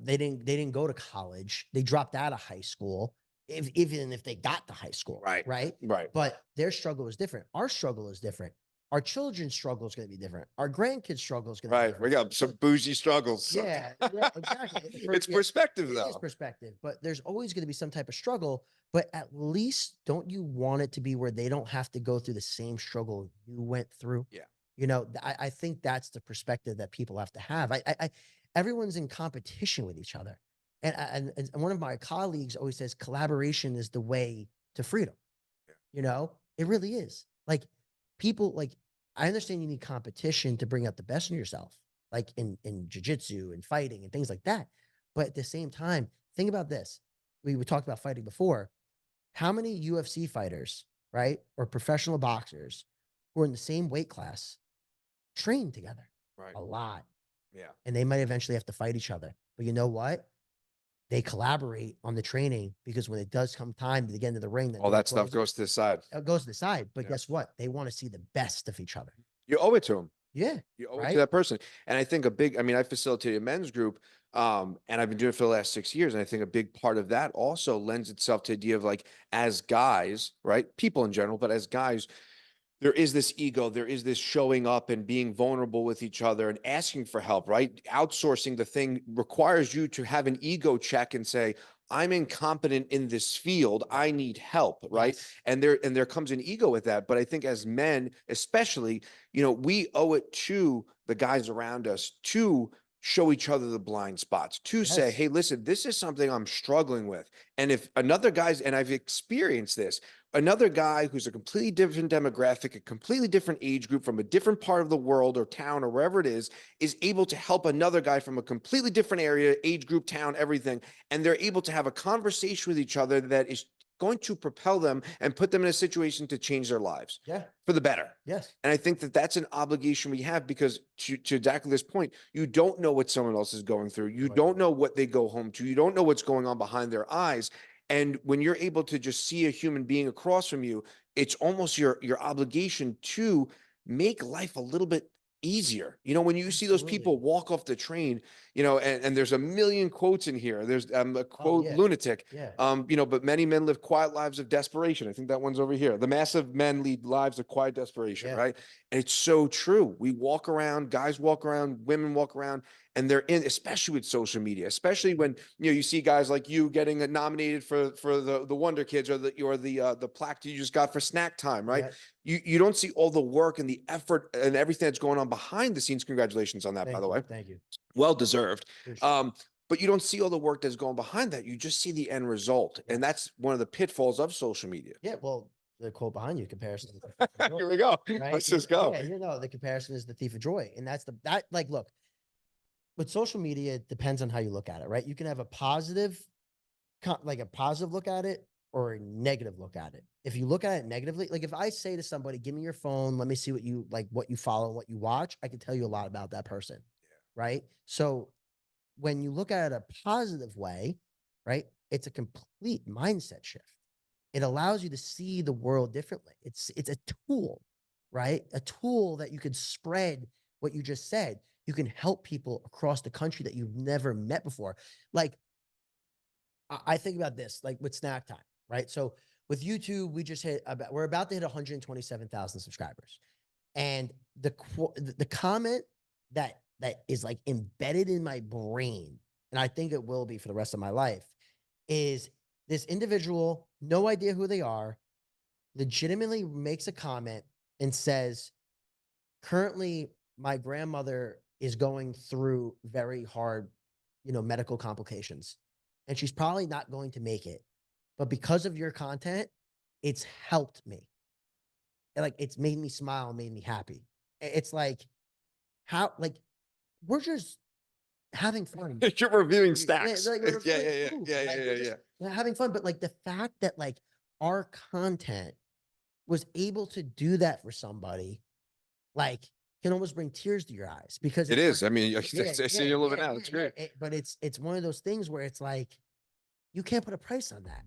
they didn't go to college. They dropped out of high school, even if they got to high school. Right. Right. Right. But their struggle is different. Our struggle is different. Our children's struggle is going to be different. Our grandkids' struggle is going to be different. We got some bougie struggles. Yeah, exactly. It's perspective, though. It is perspective, but there's always going to be some type of struggle. But at least don't you want it to be where they don't have to go through the same struggle you went through? Yeah. I think that's the perspective that people have to have. Everyone's in competition with each other. And one of my colleagues always says collaboration is the way to freedom. Yeah. It really is. Like people, like, I understand you need competition to bring out the best in yourself, like in jiu-jitsu and fighting and things like that. But at the same time, think about this. We talked about fighting before. How many UFC fighters, right, or professional boxers who are in the same weight class train together? Right. A lot. Yeah. And they might eventually have to fight each other. But you know what? They collaborate on the training because when it does come time to get into the ring, all that stuff goes to the side. It goes to the side. But guess what? They want to see the best of each other. You owe it to them. Yeah. You owe it to that person. And I think I facilitated a men's group, and I've been doing it for the last 6 years. And I think a big part of that also lends itself to the idea of, like, as guys, right? People in general, but as guys, there is this ego, there is this showing up and being vulnerable with each other and asking for help, right? Outsourcing the thing requires you to have an ego check and say, I'm incompetent in this field. I need help, right? Yes. And there comes an ego with that. But I think as men, especially, we owe it to the guys around us to show each other the blind spots, to say, Yes. hey, listen, this is something I'm struggling with. And if another guy's, and I've experienced this, another guy who's a completely different demographic, a completely different age group from a different part of the world or town or wherever it is able to help another guy from a completely different area, age group, town, everything. And they're able to have a conversation with each other that is going to propel them and put them in a situation to change their lives for the better. Yes. And I think that that's an obligation we have, because to exactly this point, you don't know what someone else is going through. You don't know what they go home to. You don't know what's going on behind their eyes. And when you're able to just see a human being across from you, it's almost your obligation to make life a little bit easier. When you see those people walk off the train, and there's a million quotes in here. There's a quote, lunatic. Yeah. But many men live quiet lives of desperation. I think that one's over here. The massive men lead lives of quiet desperation, right? And it's so true. We walk around, guys walk around, women walk around, and they're in, especially with social media, especially when you see guys like you getting nominated for the Wonder Kids or the plaque you just got for Snack Time, right? You don't see all the work and the effort and everything that's going on behind the scenes. Congratulations on that, by the way. Thank you. Well deserved. But you don't see all the work that's going behind that. You just see the end result, and that's one of the pitfulls of social media. Yeah, well, the quote behind you, comparison. Here we go. Right? Let's just go. Yeah, the comparison is the thief of joy, and that's look. With social media, it depends on how you look at it, right? You can have a positive look at it or a negative look at it. If you look at it negatively, like if I say to somebody, give me your phone, let me see what you follow and what you watch, I can tell you a lot about that person. Right. So when you look at it a positive way, right, it's a complete mindset shift. It allows you to see the world differently. It's a tool, right? A tool that you can spread what you just said. You can help people across the country that you've never met before. Like, I think about this, like with Snack Time, right? So with YouTube, we're about to hit 127,000 subscribers. And the comment that is like embedded in my brain, and I think it will be for the rest of my life, is this individual, no idea who they are, legitimately makes a comment and says, currently my grandmother is going through very hard, medical complications, and she's probably not going to make it. But because of your content, it's helped me. And like, it's made me smile, made me happy. It's like, we're just having fun. You're reviewing stacks. Yeah. Having fun. But like the fact that like our content was able to do that for somebody, like, can almost bring tears to your eyes, because it is. I mean, I see you a little bit now. It's great. But it's one of those things where it's like, you can't put a price on that.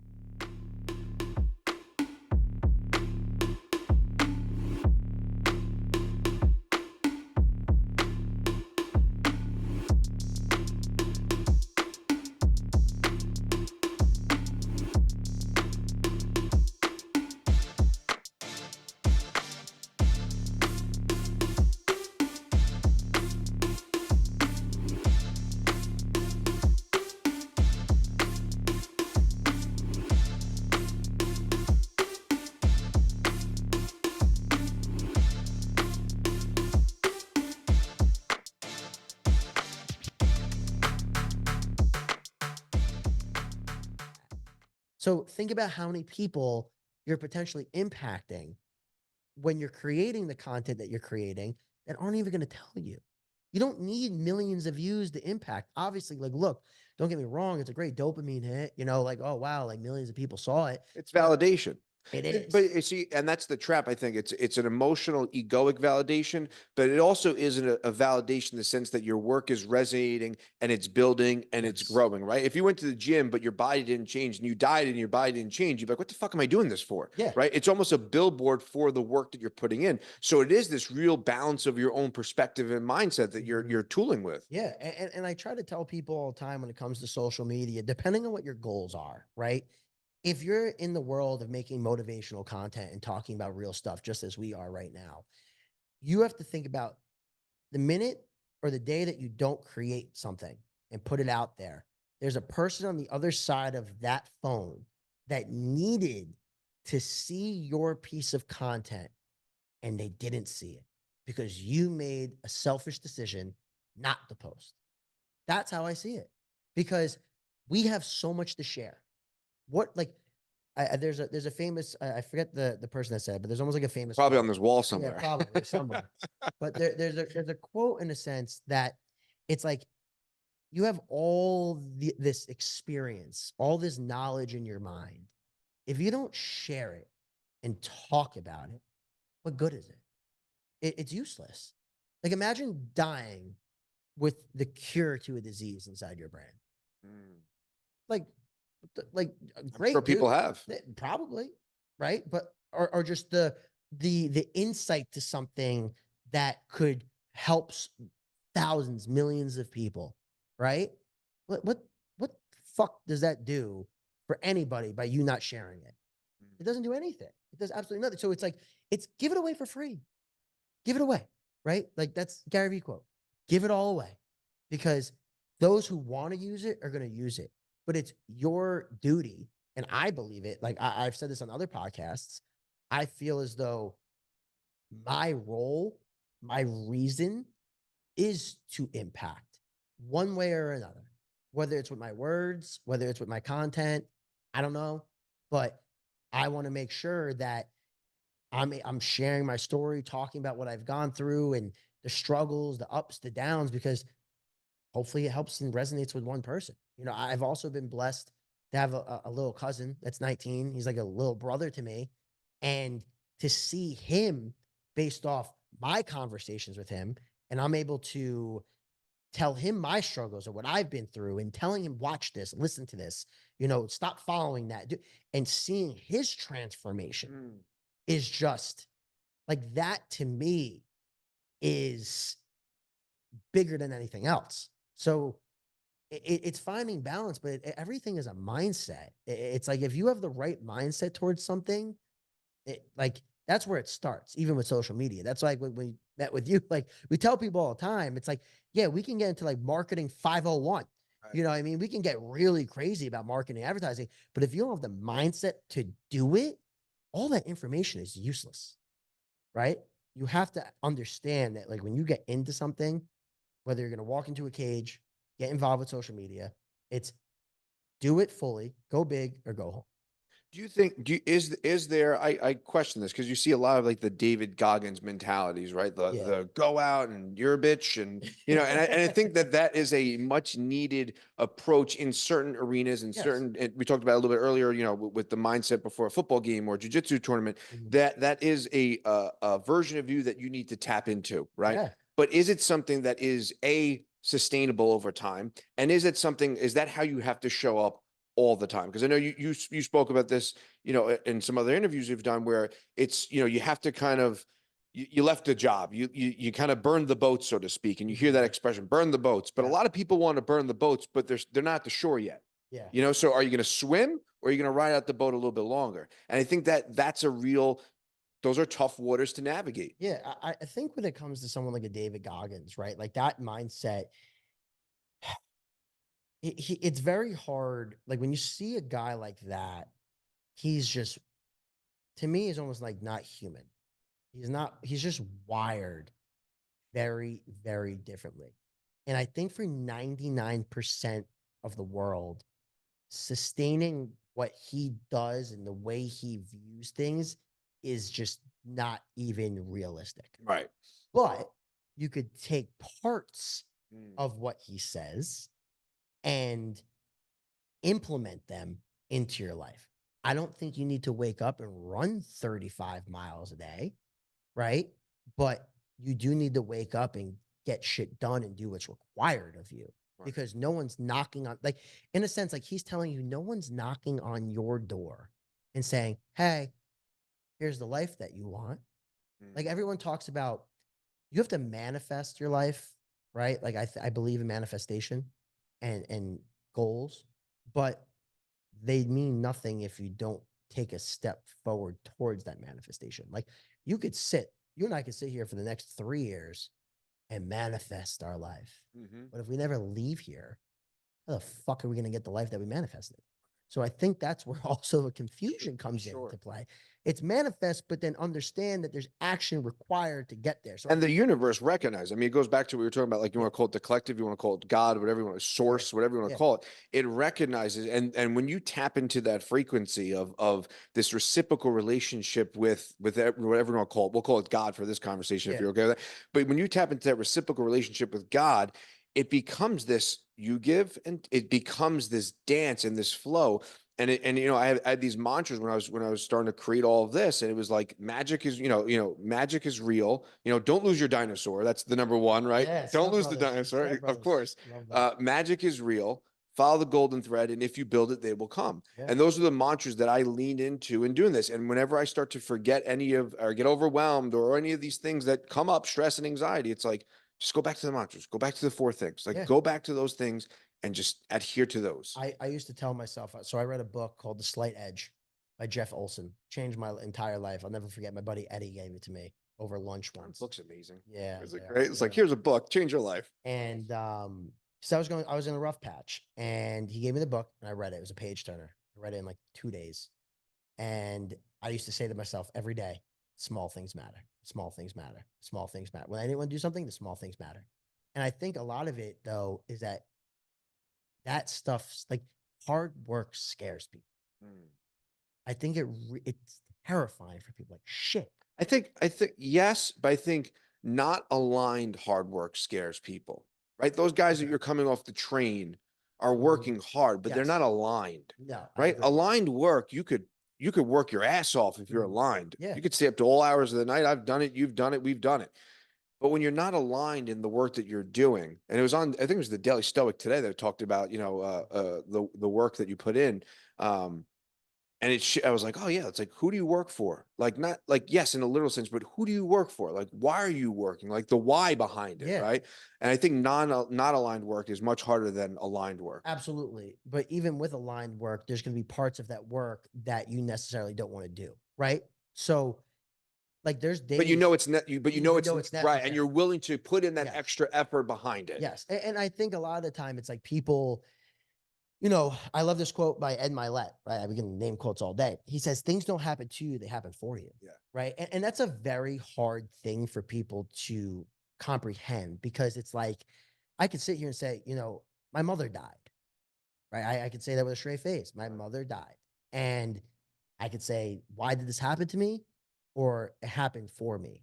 So think about how many people you're potentially impacting when you're creating the content that you're creating that aren't even going to tell you. You don't need millions of views to impact. Obviously, like, look, don't get me wrong, it's a great dopamine hit, like, oh, wow, like millions of people saw it. It's validation. It is. But you see, and that's the trap. I think it's an emotional, egoic validation, but it also isn't a validation in the sense that your work is resonating and it's building and it's growing, right? If you went to the gym, but your body didn't change, and you died and your body didn't change, you'd be like, what the fuck am I doing this for? Yeah. Right? It's almost a billboard for the work that you're putting in. So it is this real balance of your own perspective and mindset that you're tooling with. Yeah. And I try to tell people all the time when it comes to social media, depending on what your goals are, right? if you're in the world of making motivational content and talking about real stuff, just as we are right now, you have to think about the minute or the day that you don't create something and put it out there, there's a person on the other side of that phone that needed to see your piece of content and they didn't see it because you made a selfish decision not to post. That's how I see it because we have so much to share. What like there's a famous I forget the person that said it, but there's almost like a famous Probably quote. on this wall Yeah, somewhere. probably somewhere. But there's a quote in a sense that it's like you have all this experience, all this knowledge in your mind. If you don't share it and talk about it, what good is it? It's useless. Like imagine dying with the cure to a disease inside your brain. Mm. Like, like I'm great, sure people dude. have. Probably, right? But or just the insight to something that could help thousands, millions of people, right? What fuck does that do for anybody by you not sharing it? It doesn't do anything. It does absolutely nothing. So it's like it's give it away for free. Give it away, right? Like that's Gary Vee quote. Give it all away because those who want to use it are going to use it. But it's your duty, and I believe it. Like I've said this on other podcasts. I feel as though my role, my reason is to impact one way or another, whether it's with my words, whether it's with my content. I don't know, but I want to make sure that I'm sharing my story, talking about what I've gone through and the struggles, the ups, the downs, because hopefully it helps and resonates with one person. You know, I've also been blessed to have a little cousin that's 19. He's like a little brother to me. And to see him based off my conversations with him, and I'm able to tell him my struggles or what I've been through and telling him, watch this, listen to this, you know, stop following that. And seeing his transformation Mm. is just like that to me is bigger than anything else. So it's finding balance, but everything is a mindset. It's like if you have the right mindset towards something, like that's where it starts, even with social media. That's like when we met with you, like we tell people all the time, it's like, yeah, we can get into like marketing 501. Right. You know what I mean? We can get really crazy about marketing, advertising, but if you don't have the mindset to do it, all that information is useless, right? You have to understand that, like, when you get into something, whether you're going to walk into a cage, get involved with social media, it's do it fully, go big or go home. Do you think is there I question this because you see a lot of like the David Goggins mentalities, right? Yeah. The go out and you're a bitch and you know, and I think that that is a much needed approach in certain arenas and Yes. certain and we talked about it a little bit earlier, you know, with the mindset before a football game or jiu-jitsu tournament, Mhm. that is a version of you that you need to tap into, right? Yeah. But is it something that is sustainable over time? And is that how you have to show up all the time? Because I know you spoke about this, you know, in some other interviews you've done where it's, you know, you have to kind of you left a job, you kind of burned the boats, so to speak, and you hear that expression, burn the boats. But a Yeah. lot of people want to burn the boats, but they're not at the shore yet. Yeah. You know, so are you going to swim or are you going to ride out the boat a little bit longer? And I think that those are tough waters to navigate. Yeah. I think when it comes to someone like a David Goggins, right? Like that mindset, it's very hard. Like when you see a guy like that, he's just, to me, he's almost like not human. He's just wired very, very differently. And I think for 99% of the world, sustaining what he does and the way he views things is just not even realistic. Right. But you could take parts Mm. of what he says and implement them into your life. I don't think you need to wake up and run 35 miles a day, right? But you do need to wake up and get shit done and do what's required of you. Right. Because no one's knocking on, like, in a sense, like he's telling you, no one's knocking on your door and saying, hey, here's the life that you want. Like Mm. everyone talks about, you have to manifest your life, right? Like I believe in manifestation and goals, but they mean nothing if you don't take a step forward towards that manifestation. Like you and I could sit here for the next 3 years and manifest our life. Mm-hmm. But if we never leave here, how the fuck are we going to get the life that we manifested? So I think that's where also the confusion comes into play. It's manifest, but then understand that there's action required to get there. So And the universe recognizes. I mean, it goes back to what we were talking about. Like you want to call it the collective, you want to call it God, whatever you want to source, whatever you want to call it. It recognizes, and when you tap into that frequency of this reciprocal relationship with whatever you want to call it, we'll call it God for this conversation if you're okay with that. But when you tap into that reciprocal relationship with God, it becomes this you give, and it becomes this dance and this flow. And you know, I had these mantras when I was starting to create all of this, and it was like magic is magic is real. You know, don't lose your dinosaur. That's the number one, right? Yes, Don't lose the dinosaur, of course. Magic is real. Follow the golden thread, and if you build it, they will come. And those are the mantras that I lean into in doing this. And whenever I start to forget any of or get overwhelmed or any of these things that come up, stress and anxiety, it's like just go back to the mantras, go back to the 4 things, like go back to those things and just adhere to those. I used to tell myself, so I read a book called The Slight Edge by Jeff Olson. Changed my entire life. I'll never forget. My buddy Eddie gave it to me over lunch once. Book's amazing. Yeah. Is it great? It's like, here's a book, change your life. And so I was in a rough patch and he gave me the book and I read it. It was a page turner. I read it in like 2 days. And I used to say to myself every day, small things matter. Small things matter. Small things matter. When I didn't want to do something, the small things matter. And I think a lot of it though is that stuff's like hard work scares people. I think it's terrifying for people. Like shit. I think yes, but I think not aligned hard work scares people, right? Those guys that you're coming off the train are working hard, but they're not aligned. No, right? Aligned work, you could work your ass off if you're aligned. You could stay up to all hours of the night. I've done it. You've done it. We've done it. But when you're not aligned in the work that you're doing, and it was on, I think it was the Daily Stoic today that talked about, the work that you put in. And I was like, oh yeah, it's like, who do you work for? Like, not like, yes, in a literal sense, but who do you work for? Like, why are you working? Like the why behind it, right? And I think not aligned work is much harder than aligned work. Absolutely. But even with aligned work, there's going to be parts of that work that you necessarily don't want to do, right? So like there's days, but it's necessary. Right, and you're willing to put in that extra effort behind it. Yes, and I think a lot of the time it's like people, I love this quote by Ed Milet, right? We can name quotes all day. He says, things don't happen to you, they happen for you. Yeah. Right. And that's a very hard thing for people to comprehend because it's like, I could sit here and say, my mother died, right? I could say that with a straight face. My mother died. And I could say, why did this happen to me? Or it happened for me.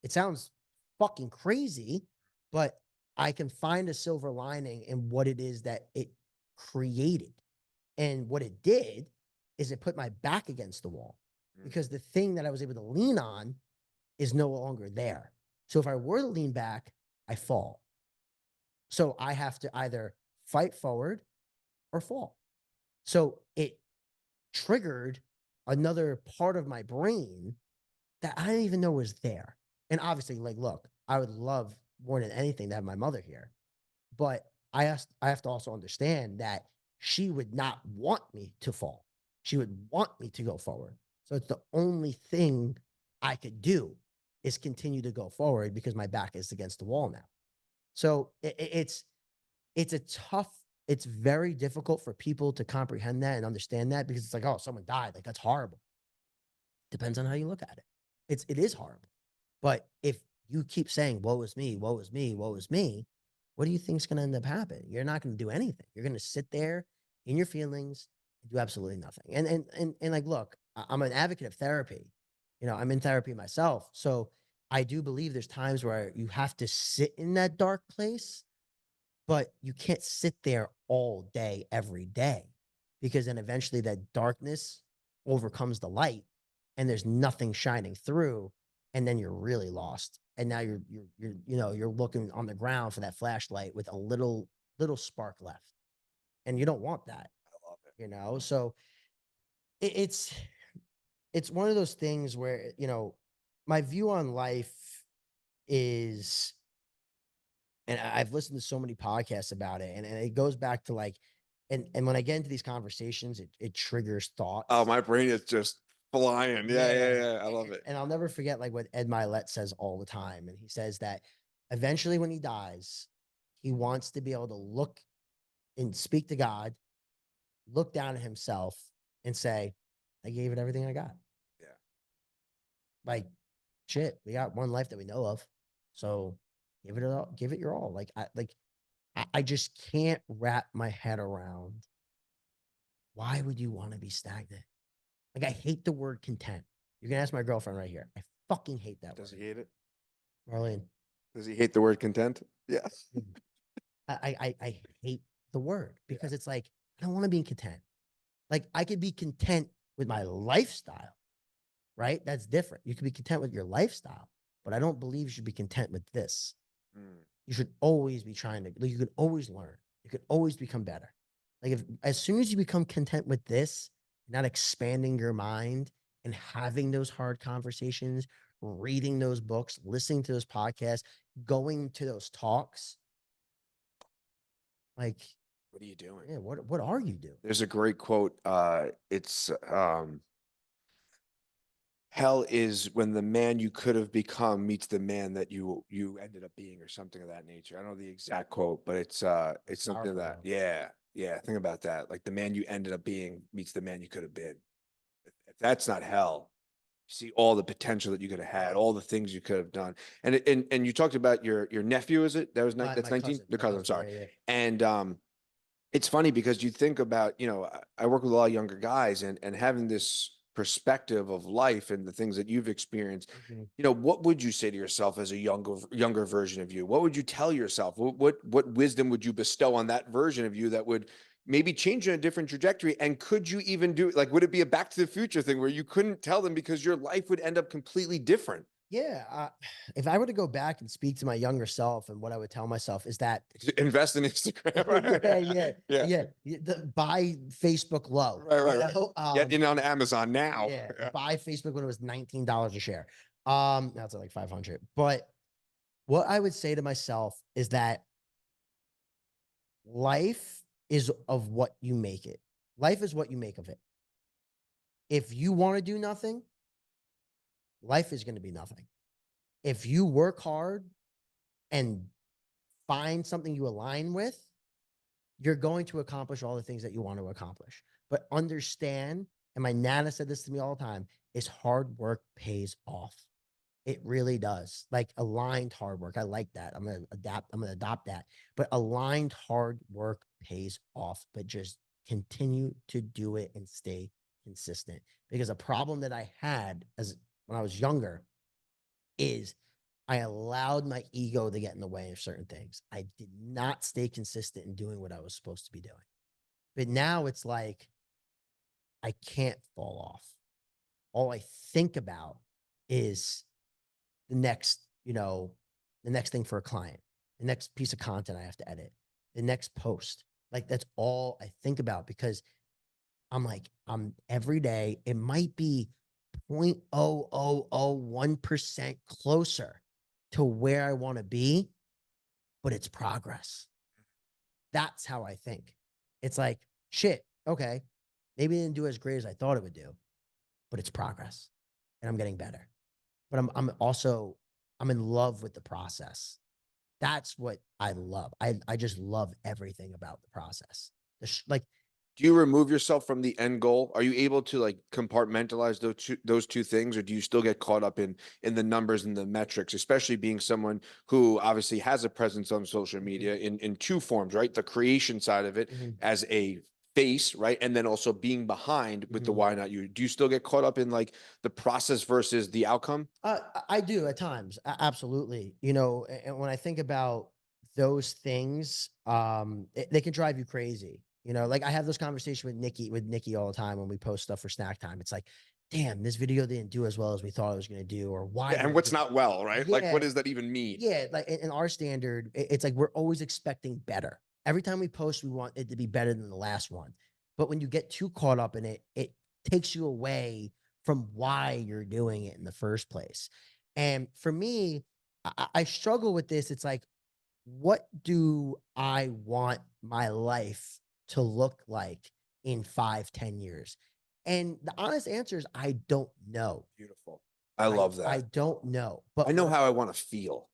It sounds fucking crazy, but I can find a silver lining in what it is that it created. And what it did is it put my back against the wall because the thing that I was able to lean on is no longer there. So if I were to lean back, I fall. So I have to either fight forward or fall. So it triggered another part of my brain that I didn't even know was there. And obviously, like, look, I would love more than anything to have my mother here, but I have to also understand that she would not want me to fall. She would want me to go forward. So it's the only thing I could do is continue to go forward because my back is against the wall now. So it's very difficult for people to comprehend that and understand that because it's like, oh, someone died. Like that's horrible. Depends on how you look at it. It is horrible. But if you keep saying, woe is me, woe is me, woe is me, what do you think is going to end up happening? You're not going to do anything. You're going to sit there in your feelings and do absolutely nothing. And like, look, I'm an advocate of therapy. I'm in therapy myself. So I do believe there's times where you have to sit in that dark place, but you can't sit there all day, every day, because then eventually that darkness overcomes the light and there's nothing shining through. And then you're really lost. And now you're looking on the ground for that flashlight with a little spark left. And you don't want that. I love it. So it's one of those things where, my view on life is, and I've listened to so many podcasts about it, and it goes back to like, And when I get into these conversations, it triggers thoughts. Oh, my brain is just flying. Yeah. I love it. And I'll never forget like what Ed Milet says all the time. And he says that eventually when he dies, he wants to be able to look and speak to God, look down at himself and say, I gave it everything I got. Yeah. Like, shit, we got one life that we know of. So give it all, give it your all. I just can't wrap my head around why would you want to be stagnant? Like, I hate the word content. You can ask my girlfriend right here. I fucking hate that Does word. he hate it? Marlene. Does he hate the word content? Yeah. I hate the word because it's like, I don't want to be content. Like, I could be content with my lifestyle, right? That's different. You can be content with your lifestyle, but I don't believe you should be content with this. You should always be trying to, like, you can always learn. You can always become better. Like, if as soon as you become content with this, not expanding your mind and having those hard conversations, reading those books, listening to those podcasts, going to those talks, like, What are you doing? yeah, what are you doing? There's a great quote. It's hell is when the man you could have become meets the man that you ended up being, or something of that nature. I don't know the exact quote, but it's something Powerful, that, though. yeah, think about that. Like, the man you ended up being meets the man you could have been. If that's not hell, you see all the potential that you could have had, all the things you could have done. And you talked about your nephew, is it? That was that's My 19? cousin, The my cousin, I'm cousin, sorry. yeah. And it's funny because you think about, I work with a lot of younger guys, and having this perspective of life and the things that you've experienced, Mhm. what would you say to yourself as a younger version of you? What would you tell yourself? What wisdom would you bestow on that version of you that would maybe change in a different trajectory? And could you even do, like, would it be a Back to the Future thing where you couldn't tell them because your life would end up completely different? Yeah, if I were to go back and speak to my younger self, and what I would tell myself is that Invest in Instagram. buy Facebook low. Right. Get in on Amazon now. Yeah, buy Facebook when it was $19 a share. Now it's at like 500. But what I would say to myself is that life is of what you make it. Life is what you make of it. If you want to do nothing, life is going to be nothing. If you work hard and find something you align with, you're going to accomplish all the things that you want to accomplish. But understand, and my Nana said this to me all the time, is hard work pays off. It really does. Like, aligned hard work. I like that. I'm gonna adopt that. But aligned hard work pays off. But just continue to do it and stay consistent. Because a problem that I had as when I was younger is I allowed my ego to get in the way of certain things. I did not stay consistent in doing what I was supposed to be doing. But now it's like I can't fall off. All I think about is the next, the next thing for a client, the next piece of content I have to edit, the next post. Like, that's all I think about, because I'm like, I'm every day, it might be 0.0001% closer to where I want to be, but it's progress. That's how I think. It's like, shit, okay, maybe it didn't do as great as I thought it would do, but it's progress and I'm getting better. But I'm also, I'm in love with the process. That's what I love. I just love everything about the process. Like, Do you remove yourself from the end goal? Are you able to, like, compartmentalize those two things, or do you still get caught up in the numbers and the metrics, especially being someone who obviously has a presence on social media in two forms, right? The creation side of it as a face, right? And then also being behind with the why not you. Do you still get caught up in, like, the process versus the outcome? I do at times, absolutely. And when I think about those things, they can drive you crazy. Like, I have this conversation with Nikki all the time when we post stuff for Snack Time. It's like, damn, this video didn't do as well as we thought it was going to do, or why? Yeah, and what's not well, right? Like, what Yeah, does that even mean? yeah. Like, in our standard, it's like we're always expecting better. Every time we post, we want it to be better than the last one. But when you get too caught up in it, it takes you away from why you're doing it in the first place. And for me, I struggle with this. It's like, what do I want my life to look like in 5, 10 years? And the honest answer is I don't know. Beautiful. I love that. I don't know. But I know how I want to feel.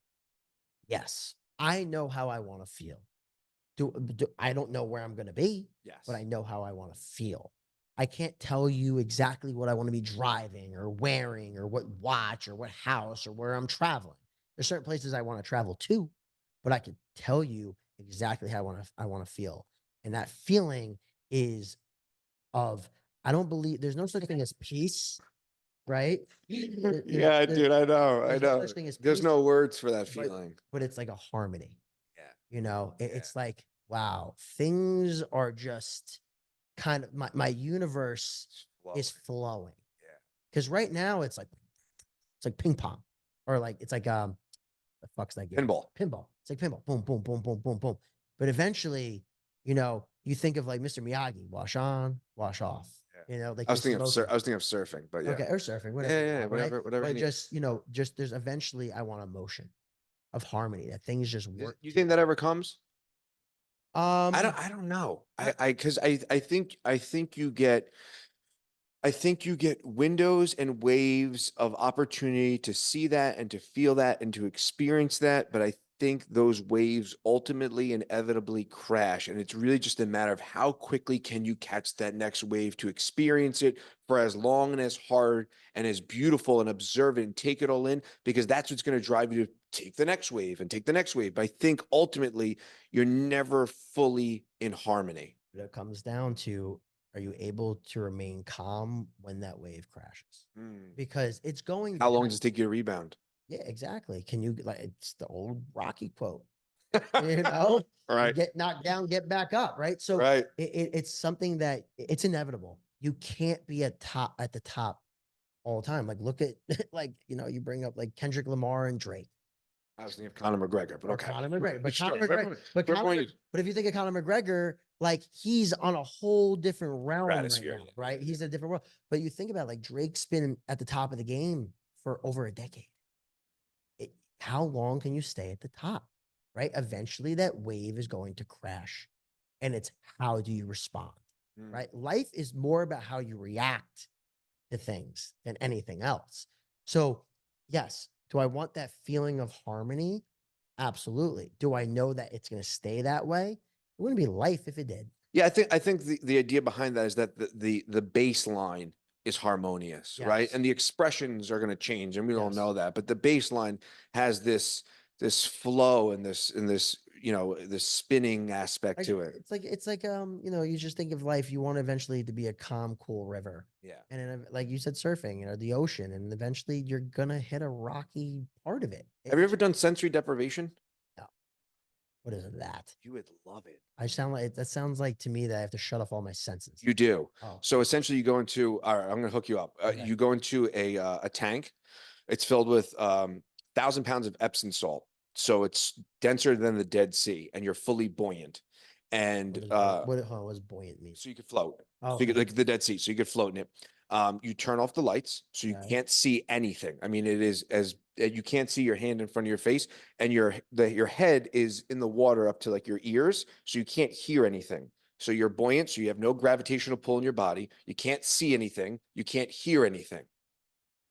yes, I know how I want to feel. I don't know where I'm going to be, Yes. but I know how I want to feel. I can't tell you exactly what I want to be driving or wearing or what watch or what house or where I'm traveling. There's certain places I want to travel to, but I can tell you exactly how I want to feel. And that feeling is of I don't believe there's no such thing as peace, right? Yeah, dude, I know. I There's no know. such thing as There's peace, no words for that but feeling. it's like a harmony. Yeah. Yeah. It's like, wow, things are just kind of my universe is flowing. Yeah. Because right now it's like ping pong. Or like it's like the fuck's that game? Pinball. Pinball. It's like pinball. Boom, boom, boom, boom, boom, boom. But eventually, you think of like Mr. Miyagi, wash on, wash off. Yeah. Like I was thinking of of surfing, but yeah. okay, or surfing, whatever. Yeah, whatever, right? whatever. But just there's eventually I want emotion of harmony that things just work. You think that ever comes? Um, I don't know. Because I think you get windows and waves of opportunity to see that and to feel that and to experience that. But I think those waves ultimately inevitably crash. And it's really just a matter of how quickly can you catch that next wave to experience it for as long and as hard and as beautiful and observe it and take it all in, because that's what's going to drive you to take the next wave and take the next wave. But I think ultimately you're never fully in harmony. it comes down to, are you able to remain calm when that wave crashes? Because it's going. How long does it take you to rebound? Yeah, exactly. Can you it's the old Rocky quote, All right. Get knocked down, get back up, right? So Right. It's something that it's inevitable. You can't be at the top all the time. Like look at like, you bring up like Kendrick Lamar and Drake. I was thinking of Conor McGregor, but okay. Conor McGregor, but Sure. Conor McGregor, but if you think of Conor McGregor, like he's on a whole different realm right Stratosphere, now, yeah. right? He's a different world. But you think about like Drake's been at the top of the game for over a decade. How long can you stay at the top, right? Eventually that wave is going to crash, and it's how do you respond, right? Life is more about how you react to things than anything else. So yes, do I want that feeling of harmony? Absolutely. Do I know that it's going to stay that way? It wouldn't be life if it did. Yeah, I think the idea behind that is that the baseline is harmonious, right? Yes. And the expressions are going to change, and we don't Yes. know that, but the baseline has this flow and this this spinning aspect to it. It's like you just think of life. You want eventually to be a calm, cool river. Yeah. And then, like you said, surfing, the ocean, and eventually you're gonna hit a rocky part of it. Have you ever done sensory deprivation? No. What is that? You would love it. That sounds like to me that I have to shut off all my senses. You do. Oh. So essentially, you go into. All right, I'm going to hook you up. Okay. You go into a tank. It's filled with 1,000 pounds of Epsom salt. So it's denser than the Dead Sea, and you're fully buoyant. And what does buoyant mean? so you could float. Oh, so you could, like the Dead Sea, so you could float in it. You turn off the lights, so you can't see anything. I mean, it is as you can't see your hand in front of your face, and your head is in the water up to like your ears, so you can't hear anything. So you're buoyant, so you have no gravitational pull in your body. You can't see anything. You can't hear anything.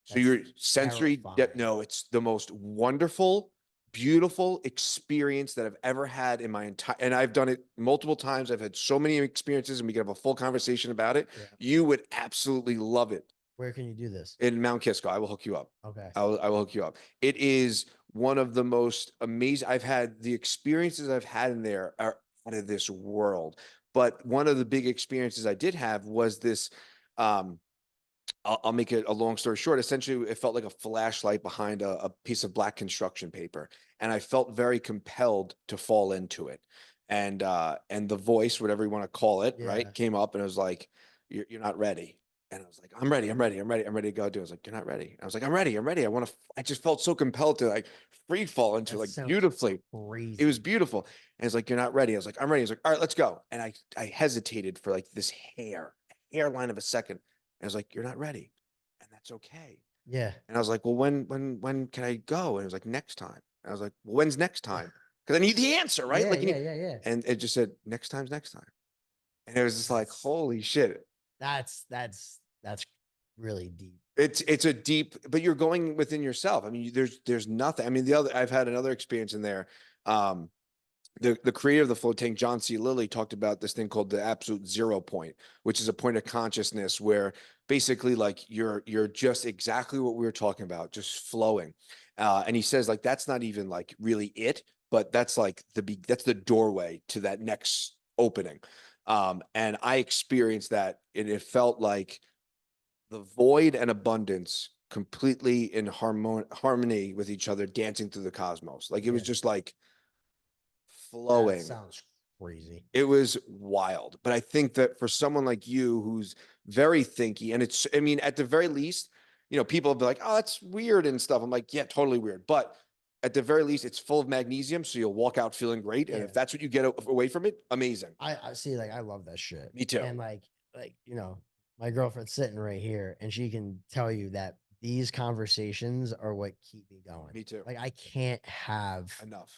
So That's your sensory terrifying. no, it's the most wonderful, beautiful experience that I've ever had in my entire, and I've done it multiple times. I've had so many experiences, and we can have a full conversation about it. Yeah. You would absolutely love it. Where can you do this? In Mount Kisco. I will hook you up. Okay. I will hook you up. It is one of the most amazing. The experiences I've had in there are out of this world. But one of the big experiences I did have was this. I'll make it a long story short. Essentially, it felt like a flashlight behind a piece of black construction paper, and I felt very compelled to fall into it. And the voice, whatever you want to call it, right, came up, and it was like, "You're not ready." And I was like, I'm ready to go do it. I was like, you're not ready. I was like, I'm ready. I just felt so compelled to like free fall into like beautifully. Crazy. It was beautiful. And it's like, you're not ready. I was like, I'm ready. I was like, all right, let's go. And I hesitated for like this hairline of a second. And I was like, you're not ready. And that's okay. Yeah. And I was like, well, when can I go? And it was like, next time. And I was like, well, when's next time? Because I need the answer, right? Yeah, like, yeah. And it just said, next time's next time. And it was just like, holy shit. That's really deep. It's a deep, but you're going within yourself. I mean, there's nothing. I mean, I've had another experience in there. Um, the creator of the float tank, John C. Lilly, talked about this thing called the absolute zero point, which is a point of consciousness where basically like you're just exactly what we were talking about, just flowing. And he says like that's not even like really it, but that's like that's the doorway to that next opening. And I experienced that, and it felt like the void and abundance completely in harmony with each other, dancing through the cosmos. Like it was Yeah. just like That flowing. sounds crazy. It was wild. But I think that for someone like you who's very thinky, and I mean, at the very least, people will be like, oh, that's weird and stuff. I'm like, yeah, totally weird. But at the very least, it's full of magnesium. So you'll walk out feeling great. And Yeah. if that's what you get away from it, amazing. I see, like, I love that shit. Me too. And like, my girlfriend's sitting right here and she can tell you that these conversations are what keep me going. Me too. Like, I can't have Enough.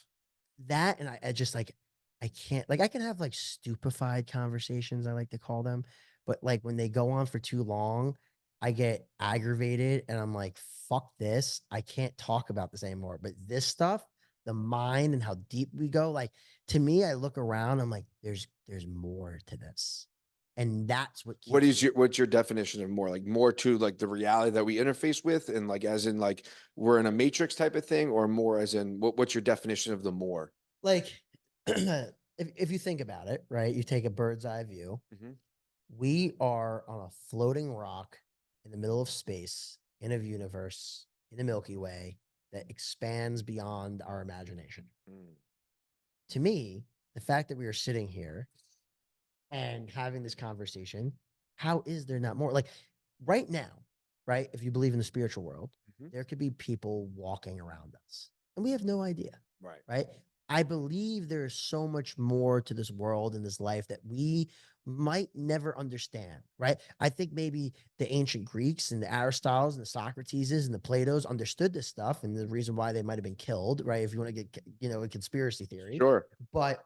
that. And I just like, I can't, like, I can have like stupefied conversations, I like to call them. But like when they go on for too long, I get aggravated and I'm like, fuck this. I can't talk about this anymore. But this stuff, the mind and how deep we go, like, to me, I look around, I'm like, there's more to this. And that's what keeps What's your definition of more? Like more to like the reality that we interface with, and like as in like we're in a matrix type of thing, or more as in what's your definition of the more? like if you think about it, right? You take a bird's eye view. Mhm. We are on a floating rock in the middle of space, in a universe, in the Milky Way that expands beyond our imagination. Mm. To me, the fact that we are sitting here and having this conversation, how is there not more? Like right now, right? If you believe in the spiritual world, Mhm. there could be people walking around us and we have no idea, Right. right? I believe there is so much more to this world and this life that we might never understand, right? I think maybe the ancient Greeks and the Aristotles and the Socrateses and the Platos understood this stuff and the reason why they might have been killed, right? If you want to get, a conspiracy theory. Sure. But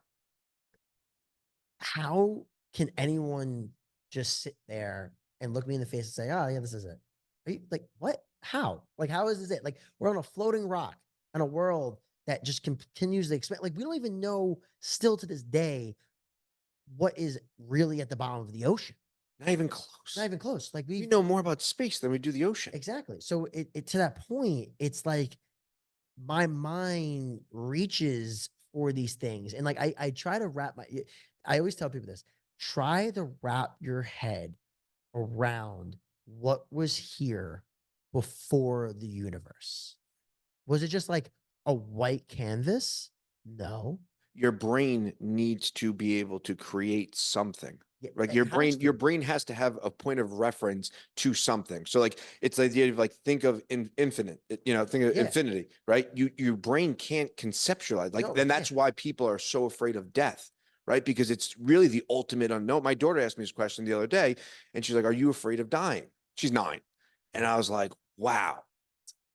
how can anyone just sit there and look me in the face and say, "Oh, yeah, this is it"? Are you like what? How? Like, how is this it? Like, we're on a floating rock in a world that just continues to expand. Like, we don't even know still to this day what is really at the bottom of the ocean. Not even close. Not even close. Like We know more about space than we do the ocean. exactly. So it to that point, it's like my mind reaches for these things, and like I try to wrap my. I always tell people this: try to wrap your head around what was here before the universe. Was it just like a white canvas? No. Your brain needs to be able to create something. Yeah, Like it has your to. brain has to have a point of reference to something. So like it's the idea of like think of infinite, think of Yeah. infinity, right? Your brain can't conceptualize. Like No, then it that's can't. why people are so afraid of death, right? Because it's really the ultimate unknown. My daughter asked me this question the other day, and she's like, "Are you afraid of dying?" She's 9. And I was like, "Wow,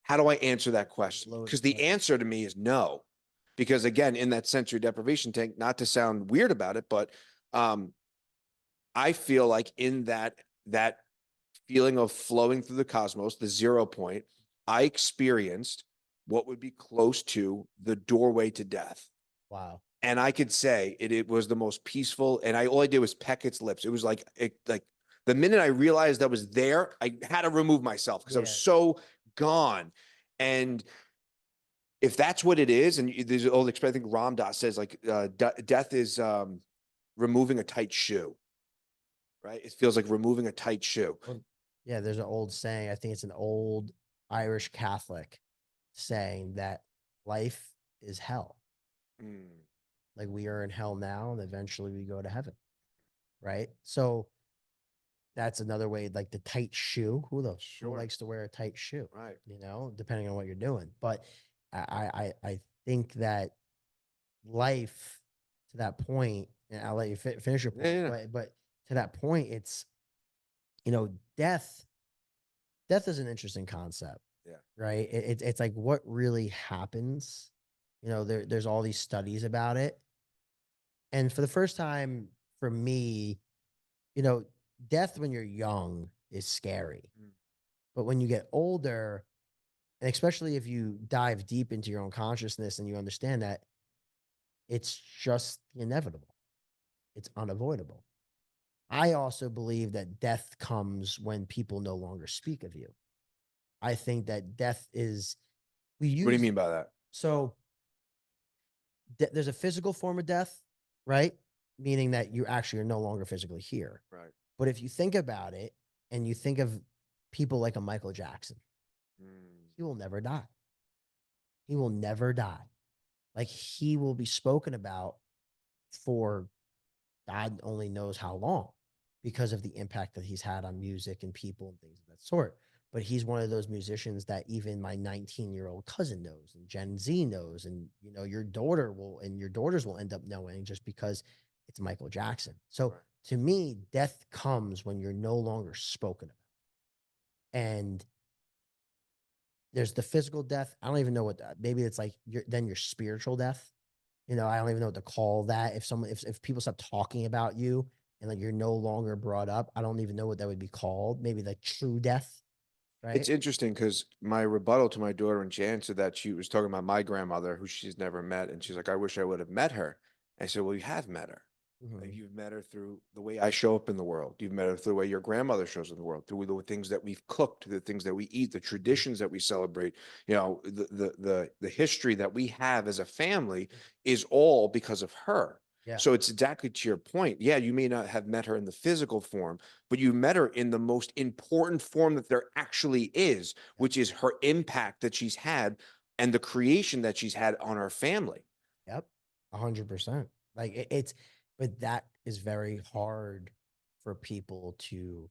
how do I answer that question?" Loaded. Because the answer to me is no. Because again, in that sensory deprivation tank, not to sound weird about it, but I feel like in that feeling of flowing through the cosmos, the zero point, I experienced what would be close to the doorway to death. Wow. And I could say it was the most peaceful. And all I did was peck its lips. It was like the minute I realized I was there, I had to remove myself because I was so gone. And if that's what it is, and there's an old expression, I think Ram Dass says like death is removing a tight shoe, right? It feels like removing a tight shoe. Well, yeah, there's an old saying. I think it's an old Irish Catholic saying that life is hell. Mm. Like we are in hell now, and eventually we go to heaven, right? So that's another way, like the tight shoe. Who likes to wear a tight shoe? Right. Depending on what you're doing. But I think that life to that point, and I'll let you finish your point. Yeah. But to that point, it's death. Death is an interesting concept. Yeah. Right. It's like what really happens. There's all these studies about it, and for the first time for me, you know, death when you're young is scary. Mm. But when you get older, and especially if you dive deep into your own consciousness and you understand that it's just inevitable, it's unavoidable. I also believe that death comes when people no longer speak of you. I think that death is, we What do you use, mean by that? so there's a physical form of death, right? Meaning that you actually are no longer physically here. Right. But if you think about it and you think of people like a Michael Jackson, Mm. he will never die. He will never die. Like he will be spoken about for God only knows how long because of the impact that he's had on music and people and things of that sort. But he's one of those musicians that even my 19-year-old cousin knows and Gen Z knows. And, you know, your daughter will, and your daughters will end up knowing just because it's Michael Jackson. So Right. to me, death comes when you're no longer spoken about. And there's the physical death. I don't even know what that, maybe it's like then your spiritual death. You know, I don't even know what to call that. If someone, if people stop talking about you and like you're no longer brought up, I don't even know what that would be called. Maybe like true death, It's right? interesting because my rebuttal to my daughter and Jan said that she was talking about my grandmother, who she's never met, and she's like, "I wish I would have met her." I said, "Well, you have met her. Like Mhm. you've met her through the way I show up in the world. You've met her through the way your grandmother shows up in the world, through the things that we've cooked, the things that we eat, the traditions that we celebrate. You know, the history that we have as a family is all because of her." Yeah. So it's exactly to your point. Yeah, you may not have met her in the physical form, but you met her in the most important form that there actually is, Yep. which is her impact that she's had and the creation that she's had on our family. Yep. 100%. Like it's, but that is very hard for people to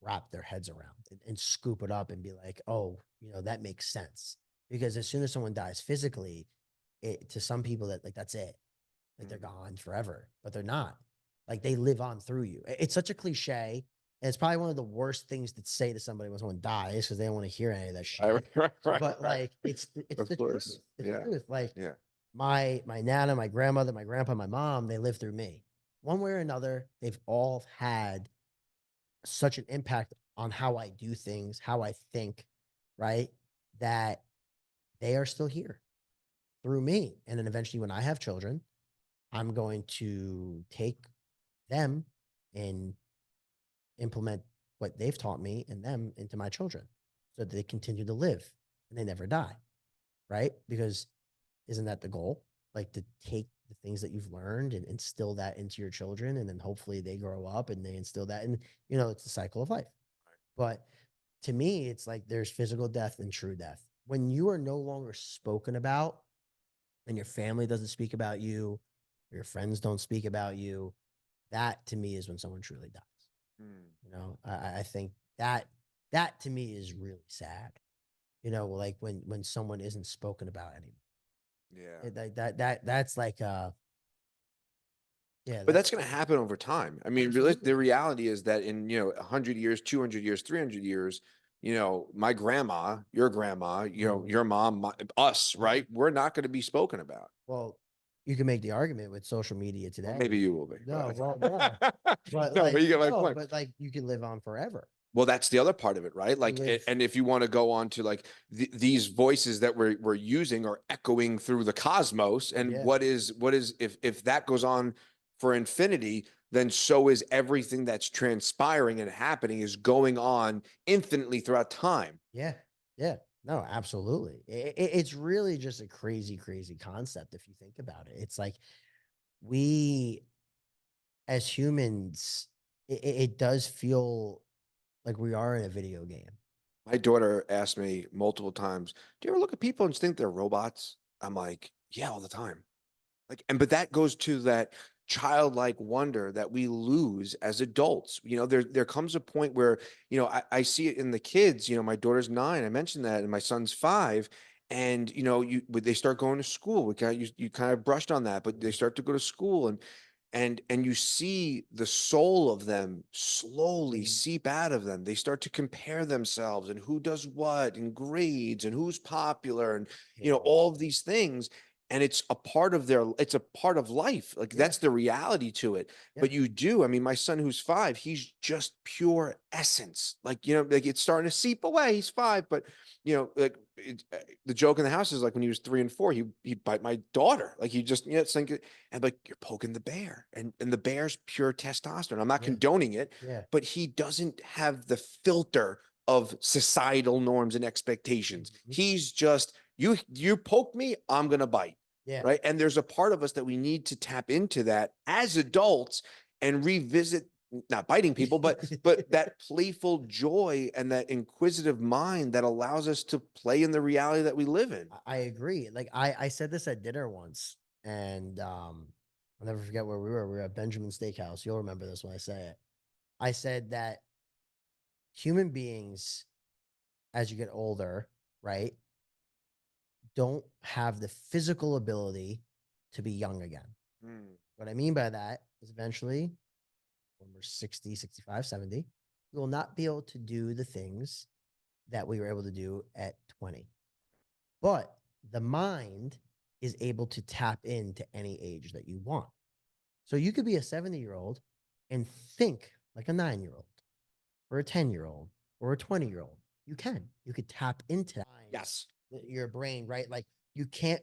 wrap their heads around and scoop it up and be like, oh, you know, that makes sense. Because as soon as someone dies physically, it to some people that like that's it. Like they're gone forever, but they're not. Like they live on through you. It's such a cliche. And it's probably one of the worst things to say to somebody when someone dies because they don't want to hear any of that Right, shit. right, right, But right. like it's Of the course. truth. It's the Yeah. truth. Like Yeah. my nana, my grandmother, my grandpa, my mom, they lived through me. One way or another, they've all had such an impact on how I do things, how I think, right? That they are still here through me. And then eventually when I have children, I'm going to take them and implement what they've taught me and them into my children so that they continue to live and they never die, right? Because isn't that the goal? Like to take the things that you've learned and instill that into your children, and then hopefully they grow up and they instill that. And, you know, it's the cycle of life. But to me, it's like there's physical death and true death. When you are no longer spoken about and your family doesn't speak about you, or your friends don't speak about you, that to me is when someone truly dies. Mm. You know, I think that to me is really sad. You know, like when someone isn't spoken about anymore. Yeah. That's like yeah, But that's that's going to happen over time. I mean, absolutely. the reality is that in, 100 years, 200 years, 300 years, my grandma, Mhm. your mom, us, right? We're not going to be spoken about. Well, you can make the argument with social media Well, today. maybe you will be, No, but well, no, but no, but like you get my no, point. but like you can live on forever. Well, that's the other part of it, right? You Like, live, and if you want to go on to like these voices that we're using are echoing through the cosmos, and yeah, what is if that goes on for infinity, then so is everything that's transpiring and happening is going on infinitely throughout time. yeah, yeah. No, absolutely. It's really just a crazy, crazy concept if you think about it. It's like we as humans, it does feel like we are in a video game. My daughter asked me multiple times, "Do you ever look at people and think they're robots?" I'm like, "Yeah, all the time." Like, but that goes to that childlike wonder that we lose as adults. There comes a point where, I see it in the kids. My daughter's 9. I mentioned that, and my son's 5. And they start going to school. You kind of brushed on that, but they Mhm. start to go to school, and you see the soul of them slowly Mhm. seep out of them. They start to compare themselves and who does what and grades and who's popular and Yeah. all of these things. and it's a part of it's a part of life. Like Yeah. that's the reality to it. Yeah. But you do. I mean, my son who's 5, he's just pure essence. Like, you know, like it's starting to seep away. He's 5, but you know, like the joke in the house is like when he was 3 and 4, he'd bite my daughter. Like he just, you know, it's like, and like you're poking the bear, and the bear's pure testosterone. I'm not condoning it, Yeah. but he doesn't have the filter of societal norms and expectations. He's just, you poke me, I'm gonna bite. Yeah. Right. And there's a part of us that we need to tap into that as adults and revisit, not biting people, but that playful joy and that inquisitive mind that allows us to play in the reality that we live in. I agree. Like I said this at dinner once, and I'll never forget where we were. We were at Benjamin Steakhouse. You'll remember this when I say it. I said that human beings, as you get older, right, don't have the physical ability to be young again. What I mean by that is eventually when we're 60, 65, 70, we will not be able to do the things that we were able to do at 20. But the mind is able to tap into any age that you want. So you could be a 70-year-old and think like a 9-year-old or a 10-year-old or a 20-year-old. You could tap into your brain, right? Like you can't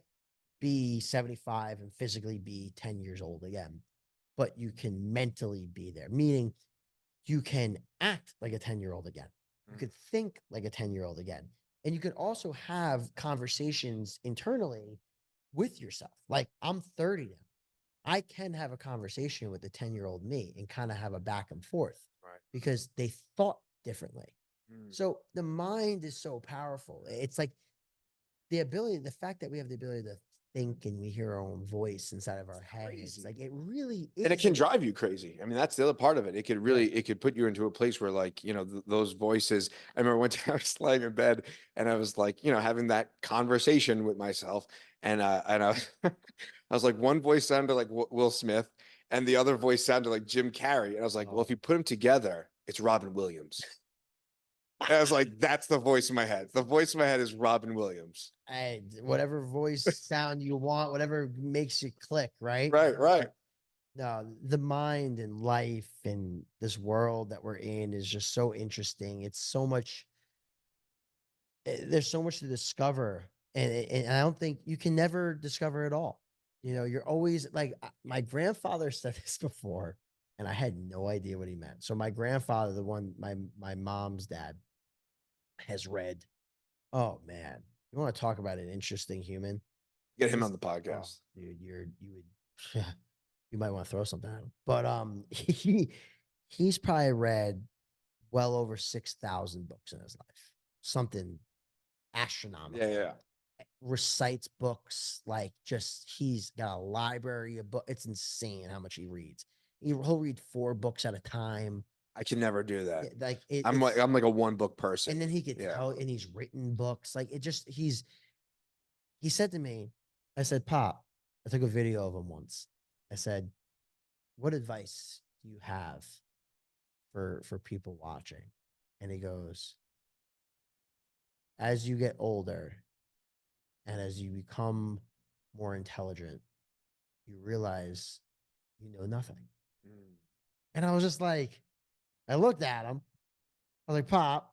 be 75 and physically be 10 years old again, but you can mentally be there, meaning you can act like a 10-year-old again. You could think like a 10-year-old again. And you could also have conversations internally with yourself. Like I'm 30 now. I can have a conversation with the 10-year-old me and kind of have a back and forth, right, because they thought differently. So the mind is so powerful. It's like the fact that we have the ability to think and we hear our own voice inside of our heads. Like it really is. And it can drive you crazy. I mean, that's the other part of it. It could really, it could put you into a place where like, you know, those voices. I remember one time I was laying in bed and I was like, you know, having that conversation with myself. And I was like, one voice sounded like Will Smith and the other voice sounded like Jim Carrey. And I was like, well, if you put them together, it's Robin Williams. And I was like, that's the voice in my head. The voice in my head is Robin Williams. And whatever voice sound you want, whatever makes you click, right? Right. No, the mind and life and this world that we're in is just so interesting. It's so much, there's so much to discover. And I don't think you can never discover it all. You know, you're always like, my grandfather said this before, and I had no idea what he meant. So my grandfather, the one, my mom's dad, has read, oh man, you want to talk about an interesting human? Get him on the podcast. Oh, dude, you might want to throw something at him. But he's probably read well over 6,000 books in his life. Something astronomical. Yeah. Recites books like he's got a library of books. It's insane how much he reads. He'll read 4 books at a time. I can never do that. Like I'm like a 1 book person. And then he could tell, and he's written books. Like he said to me, I said, Pop, I took a video of him once. I said, what advice do you have for people watching? And he goes, as you get older and as you become more intelligent, you realize you know nothing. And I was just like, I looked at him. I was like, Pop,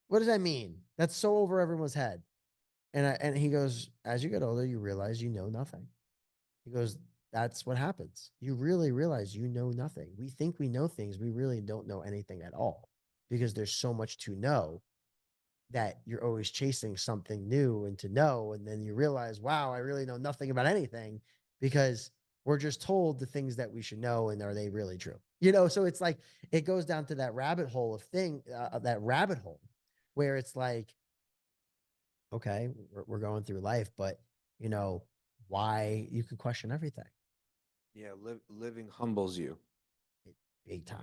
what does that mean? That's so over everyone's head. And he goes, as you get older, you realize you know nothing. He goes, that's what happens. You really realize you know nothing. We think we know things. We really don't know anything at all, because there's so much to know that you're always chasing something new and to know. And then you realize, wow, I really know nothing about anything, because we're just told the things that we should know. And are they really true? You know, so it's like, it goes down to that rabbit hole where it's like, okay, we're going through life, but you know, why you can question everything. Yeah. Living humbles you. Big time.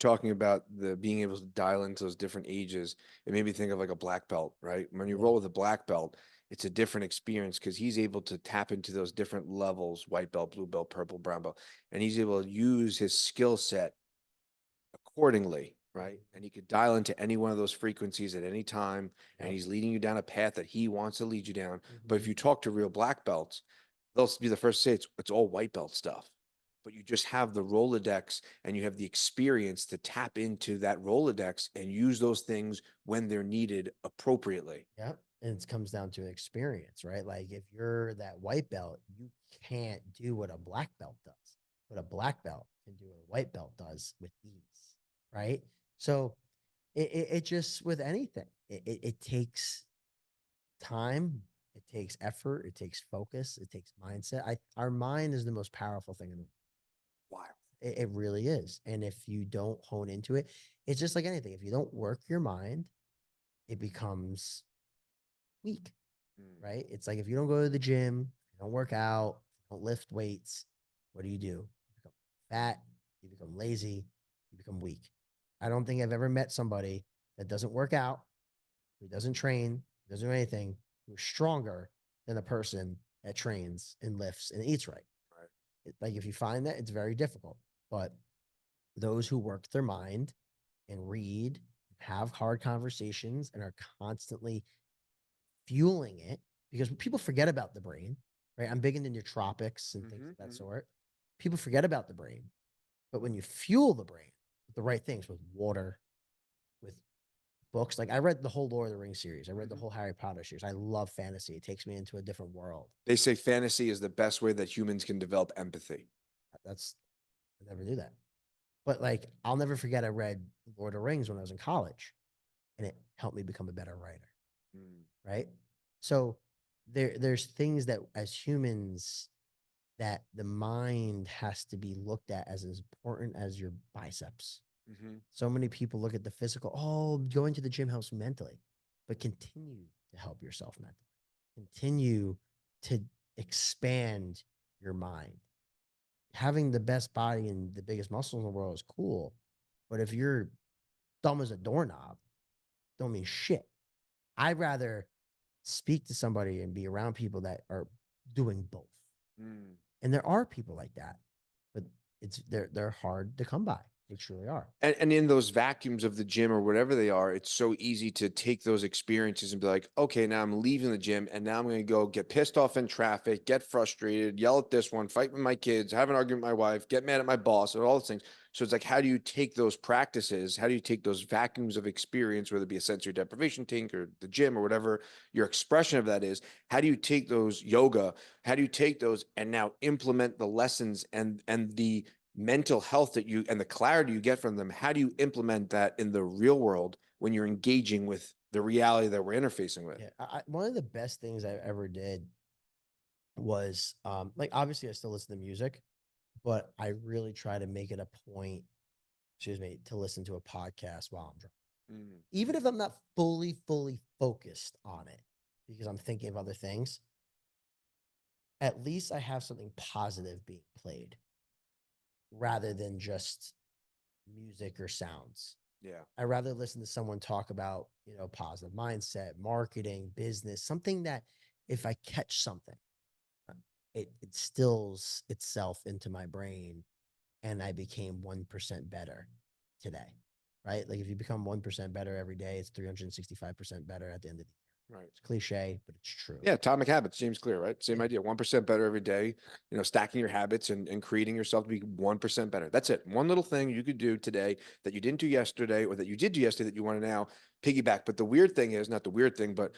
talking about the being able to dial into those different ages, it made me think of like a black belt, right? When you Yeah. roll with a black belt, it's a different experience because he's able to tap into those different levels, white belt, blue belt, purple, brown belt, and he's able to use his skill set accordingly, right? And he could dial into any one of those frequencies at any time, and Yep. he's leading you down a path that he wants to lead you down. But if Mhm. you talk to real black belts, they'll be the first to say it's all white belt stuff. But you just have the Rolodex and you have the experience to tap into that Rolodex and use those things when they're needed appropriately. Yep. And it comes down to experience, right? Like if you're that white belt, you can't do what a black belt does. What a black belt can do what a white belt does with ease, right? So it just with anything, it takes time, it takes effort, it takes focus, it takes mindset. Our mind is the most powerful thing in the Wow. it really is. And if you don't hone into it, it's just like anything. If you don't work your mind, it becomes weak, Mm. right? It's like if you don't go to the gym, you don't work out, you don't lift weights, what do? You become fat, you become lazy, you become weak. I don't think I've ever met somebody that doesn't work out, who doesn't train, who doesn't do anything, who's stronger than a person that trains and lifts and eats right. Right. Like if you find that, it's very difficult. But those who work their mind and read, have hard conversations, and are constantly fueling it, because people forget about the brain, right? I'm big into nootropics and things of that sort. People forget about the brain, but when you fuel the brain with the right things, with water, with books, like I read the whole Lord of the Rings series, I read the whole Harry Potter series. I love fantasy. It takes me into a different world. They say fantasy is the best way that humans can develop empathy. That's I never knew that. But like I'll never forget I read Lord of the Rings when I was in college, and it helped me become a better writer. Mm. Right. So there's things that as humans that the mind has to be looked at as important as your biceps. Mm-hmm. So many people look at the physical, oh, going to the gym helps mentally, but continue to help yourself mentally. Continue to expand your mind. Having the best body and the biggest muscles in the world is cool, but if you're dumb as a doorknob, don't mean shit. I'd rather speak to somebody and be around people that are doing both. Mm. And there are people like that, but they're hard to come by. They truly are. And in those vacuums of the gym or whatever they are, it's so easy to take those experiences and be like, okay, now I'm leaving the gym and now I'm going to go get pissed off in traffic, get frustrated, yell at this one, fight with my kids, have an argument with my wife, get mad at my boss, and all those things. So it's like, how do you take those practices? How do you take those vacuums of experience, whether it be a sensory deprivation tank or the gym or whatever your expression of that is? How do you take those yoga? How do you take those and now implement the lessons and the mental health that you and the clarity you get from them? How do you implement that in the real world when you're engaging with the reality that we're interfacing with? Yeah, one of the best things I ever did was like obviously I still listen to music, but I really try to make it a point, excuse me, to listen to a podcast while I'm driving. Mm. Even if I'm not fully focused on it because I'm thinking of other things, at least I have something positive being played rather than just music or sounds. Yeah. I rather listen to someone talk about, positive mindset, marketing, business, something that if I catch something, it instills itself into my brain and I became 1% better today. Right? Like if you become 1% better every day, it's 365% better at the end of the year. Right. It's cliche, but it's true. Yeah, Atomic Habits, James Clear, right? Same Yeah. idea. 1% better every day, stacking your habits and creating yourself to be 1% better. That's it. One little thing you could do today that you didn't do yesterday or that you did do yesterday that you want to now piggyback. But the weird thing is, not the weird thing, but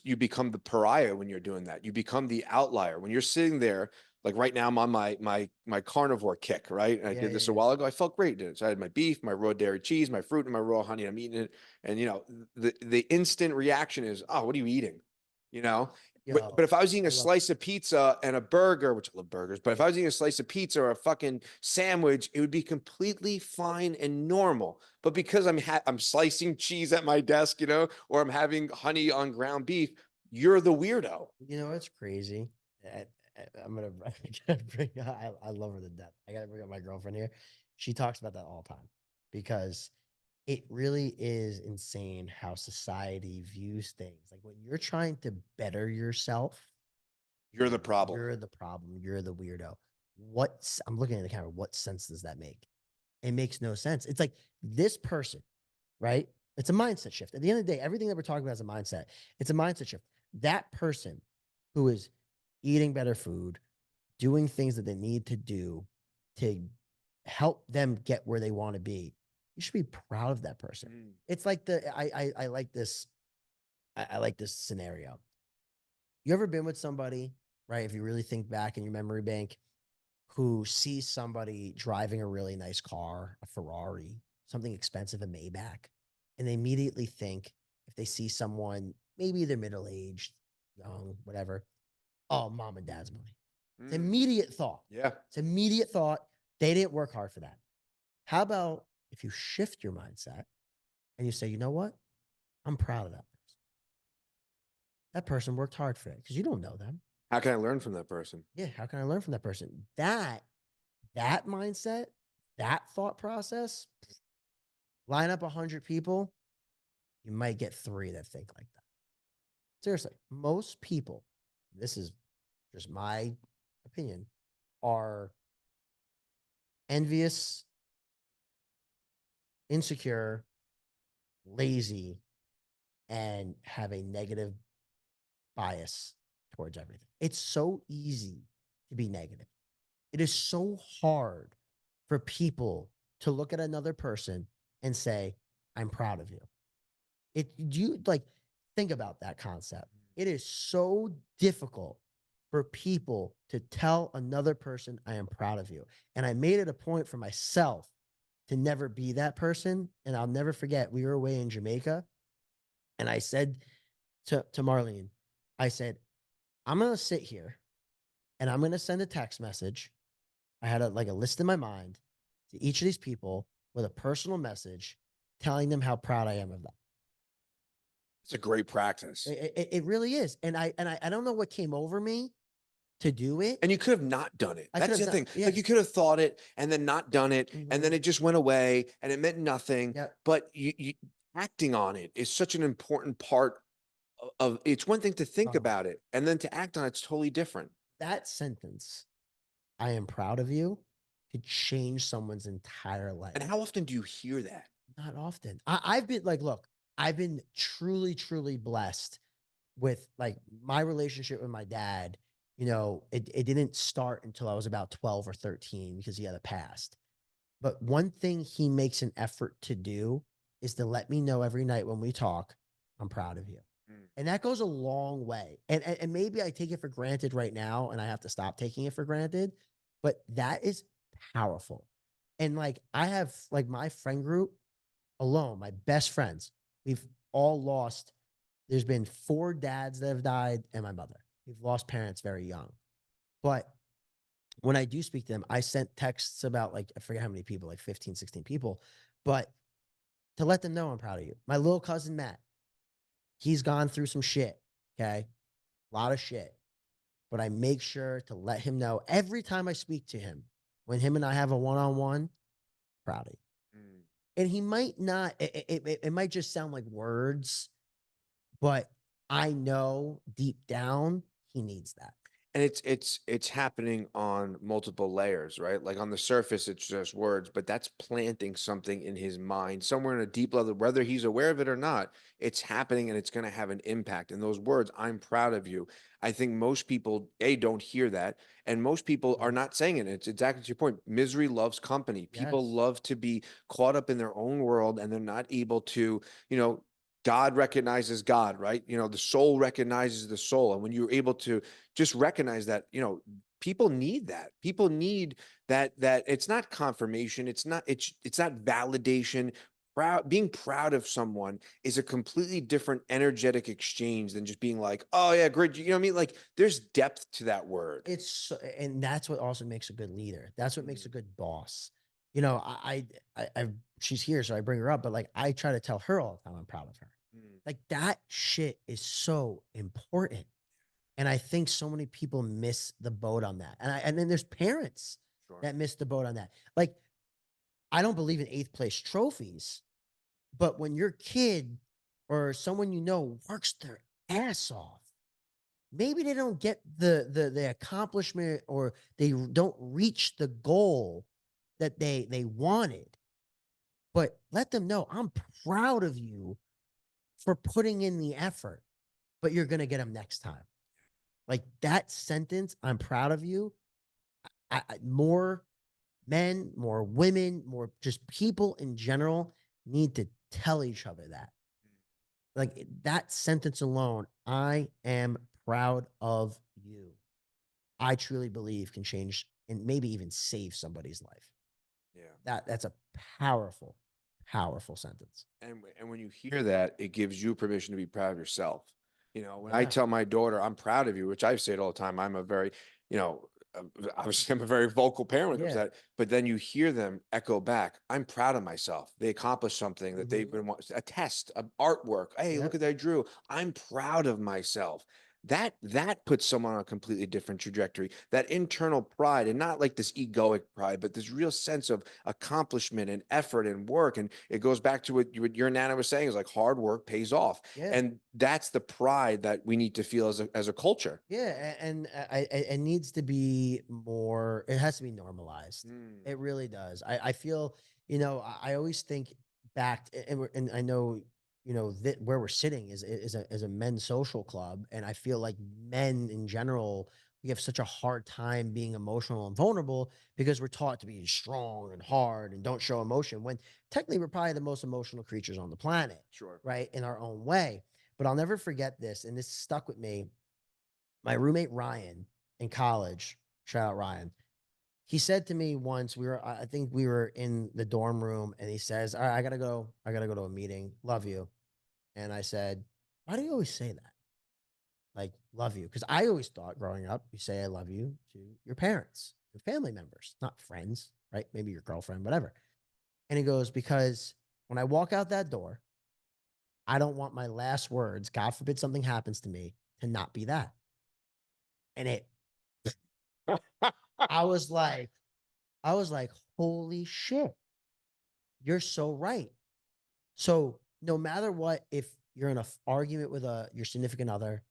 you become the pariah when you're doing that. You become the outlier. When you're sitting there, like right now I'm on my carnivore kick, right? And I did this a while ago. I felt great. So I had my beef, my raw dairy cheese, my fruit, and my raw honey. I'm eating it. And the instant reaction is, oh, what are you eating? But if I was eating a slice of pizza and a burger, which I love burgers, but if I was eating a slice of pizza or a fucking sandwich, it would be completely fine and normal. But because I'm slicing cheese at my desk, or I'm having honey on ground beef, you're the weirdo. It's crazy. I'm gonna I gotta bring. I love her to death. I gotta bring up my girlfriend here. She talks about that all the time. because it really is insane how society views things. Like when you're trying to better yourself, You're the problem. you're the problem. You're the weirdo. I'm looking at the camera. What sense does that make? It makes no sense. It's like this person, right? It's a mindset shift. At the end of the day, everything that we're talking about is a mindset. It's a mindset shift. That person who is eating better food, doing things that they need to do to help them get where they want to be, you should be proud of that person. It's like I like this. I like this scenario. You ever been with somebody, right? If you really think back in your memory bank, who sees somebody driving a really nice car, a Ferrari, something expensive, a Maybach, and they immediately think, if they see someone, maybe they're middle aged, young, whatever, oh, mom and dad's money. It's immediate thought. Yeah. It's immediate thought. They didn't work hard for that. How about if you shift your mindset and you say, you know what? I'm proud of that person. That person worked hard for it because you don't know them. How can I learn from that person? Yeah. How can I learn from that person? That mindset, that thought process, line up 100 people, you might get 3 that think like that. Seriously, most people, this is just my opinion, are envious, insecure, lazy, and have a negative bias towards everything. It's so easy to be negative. It is so hard for people to look at another person and say, I'm proud of you. You like think about that concept. It is so difficult for people to tell another person, I am proud of you. And I made it a point for myself to never be that person. And I'll never forget, we were away in Jamaica. And I said to Marlene, I said, I'm going to sit here and I'm going to send a text message. I had a list in my mind to each of these people with a personal message telling them how proud I am of them. It's a great practice. It really is. And I don't know what came over me to do it. And you could have not done it. That's the thing. Yeah. Like you could have thought it and then not done it, and then it just went away and it meant nothing. Yep. But you acting on it is such an important part of it's one thing to think about it, and then to act on it's totally different. That sentence, I am proud of you, could change someone's entire life. And how often do you hear that? Not often. I've been like, look, I've been truly, truly blessed with like my relationship with my dad. You know, it didn't start until I was about 12 or 13 because he had a past. But one thing he makes an effort to do is to let me know every night when we talk, I'm proud of you. And that goes a long way. And maybe I take it for granted right now and I have to stop taking it for granted, but that is powerful. And like I have like my friend group alone, my best friends, we've all lost. There's been 4 dads that have died and my mother. We've lost parents very young. But when I do speak to them, I sent texts about like, I forget how many people, like 15, 16 people, but to let them know I'm proud of you. My little cousin, Matt, he's gone through some shit. Okay. A lot of shit. But I make sure to let him know every time I speak to him, when him and I have a one-on-one, proud of you. And he might not, it might just sound like words, but I know deep down he needs that. And it's happening on multiple layers, right? Like on the surface, it's just words, but that's planting something in his mind somewhere in a deep level, whether he's aware of it or not. It's happening and it's going to have an impact. And those words, I'm proud of you. I think most people, don't hear that. And most people are not saying it. It's exactly to your point. Misery loves company. People love to be caught up in their own world and they're not able to, God recognizes God, right? The soul recognizes the soul. And when you're able to just recognize that, people need that. People need that it's not confirmation. It's not validation. Being proud of someone is a completely different energetic exchange than just being like, oh yeah, great. You know what I mean? Like there's depth to that word. And that's what also makes a good leader. That's what makes a good boss. She's here, so I bring her up, but like I try to tell her all the time I'm proud of her. Like that shit is so important. And I think so many people miss the boat on that. And then there's parents that miss the boat on that. Like I don't believe in 8th place trophies, but when your kid or someone you know works their ass off, maybe they don't get the accomplishment or they don't reach the goal that they wanted, but let them know I'm proud of you for putting in the effort, but you're gonna get them next time. Like that sentence, I'm proud of you. More men, more women, more just people in general need to tell each other that. Like that sentence alone, I am proud of you. I truly believe can change and maybe even save somebody's life. Yeah. That's a powerful, powerful sentence. And when you hear that, it gives you permission to be proud of yourself. When I Yeah. tell my daughter, I'm proud of you, which I say it all the time, I'm a very, obviously I'm a very vocal parent when it comes to Yeah. that, but then you hear them echo back, I'm proud of myself. They accomplished something that they've been a test, artwork. Hey, Yep. look at that I drew. I'm proud of myself. That puts someone on a completely different trajectory. That internal pride, and not like this egoic pride, but this real sense of accomplishment and effort and work. And it goes back to what your Nana was saying, is like hard work pays off. Yeah. And that's the pride that we need to feel as a culture. Yeah, and it needs to be more. It has to be normalized. It really does. I feel, I always think back, and I know, that where we're sitting is a men's social club, and I feel like men in general, we have such a hard time being emotional and vulnerable because we're taught to be strong and hard and don't show emotion. When technically we're probably the most emotional creatures on the planet, Sure. right, in our own way. But I'll never forget this, and this stuck with me. My roommate Ryan in college, shout out Ryan. He said to me once, I think we were in the dorm room, and he says, "All right, I gotta go. I gotta go to a meeting. Love you." And I said, "Why do you always say that? Like, love you?" Because I always thought growing up, you say I love you to your parents, your family members, not friends, right? Maybe your girlfriend, whatever. And he goes, because when I walk out that door, I don't want my last words, God forbid something happens to me, to not be that. And I was like, holy shit, you're so right. So no matter what, if you're in a argument with your significant other,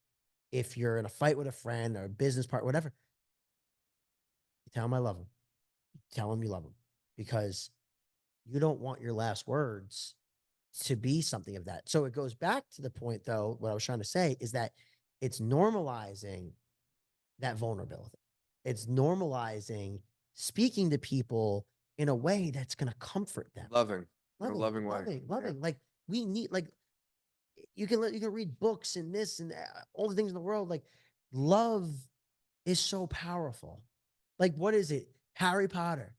if you're in a fight with a friend or a business partner, whatever, you tell them I love them. Tell them you love them, because you don't want your last words to be something of that. So it goes back to the point, though, what I was trying to say is that it's normalizing that vulnerability. It's normalizing speaking to people in a way that's going to comfort them. Loving, in a loving way. Loving. Like we need, like you can read books and this and all the things in the world. Like love is so powerful. Like what is it? Harry Potter,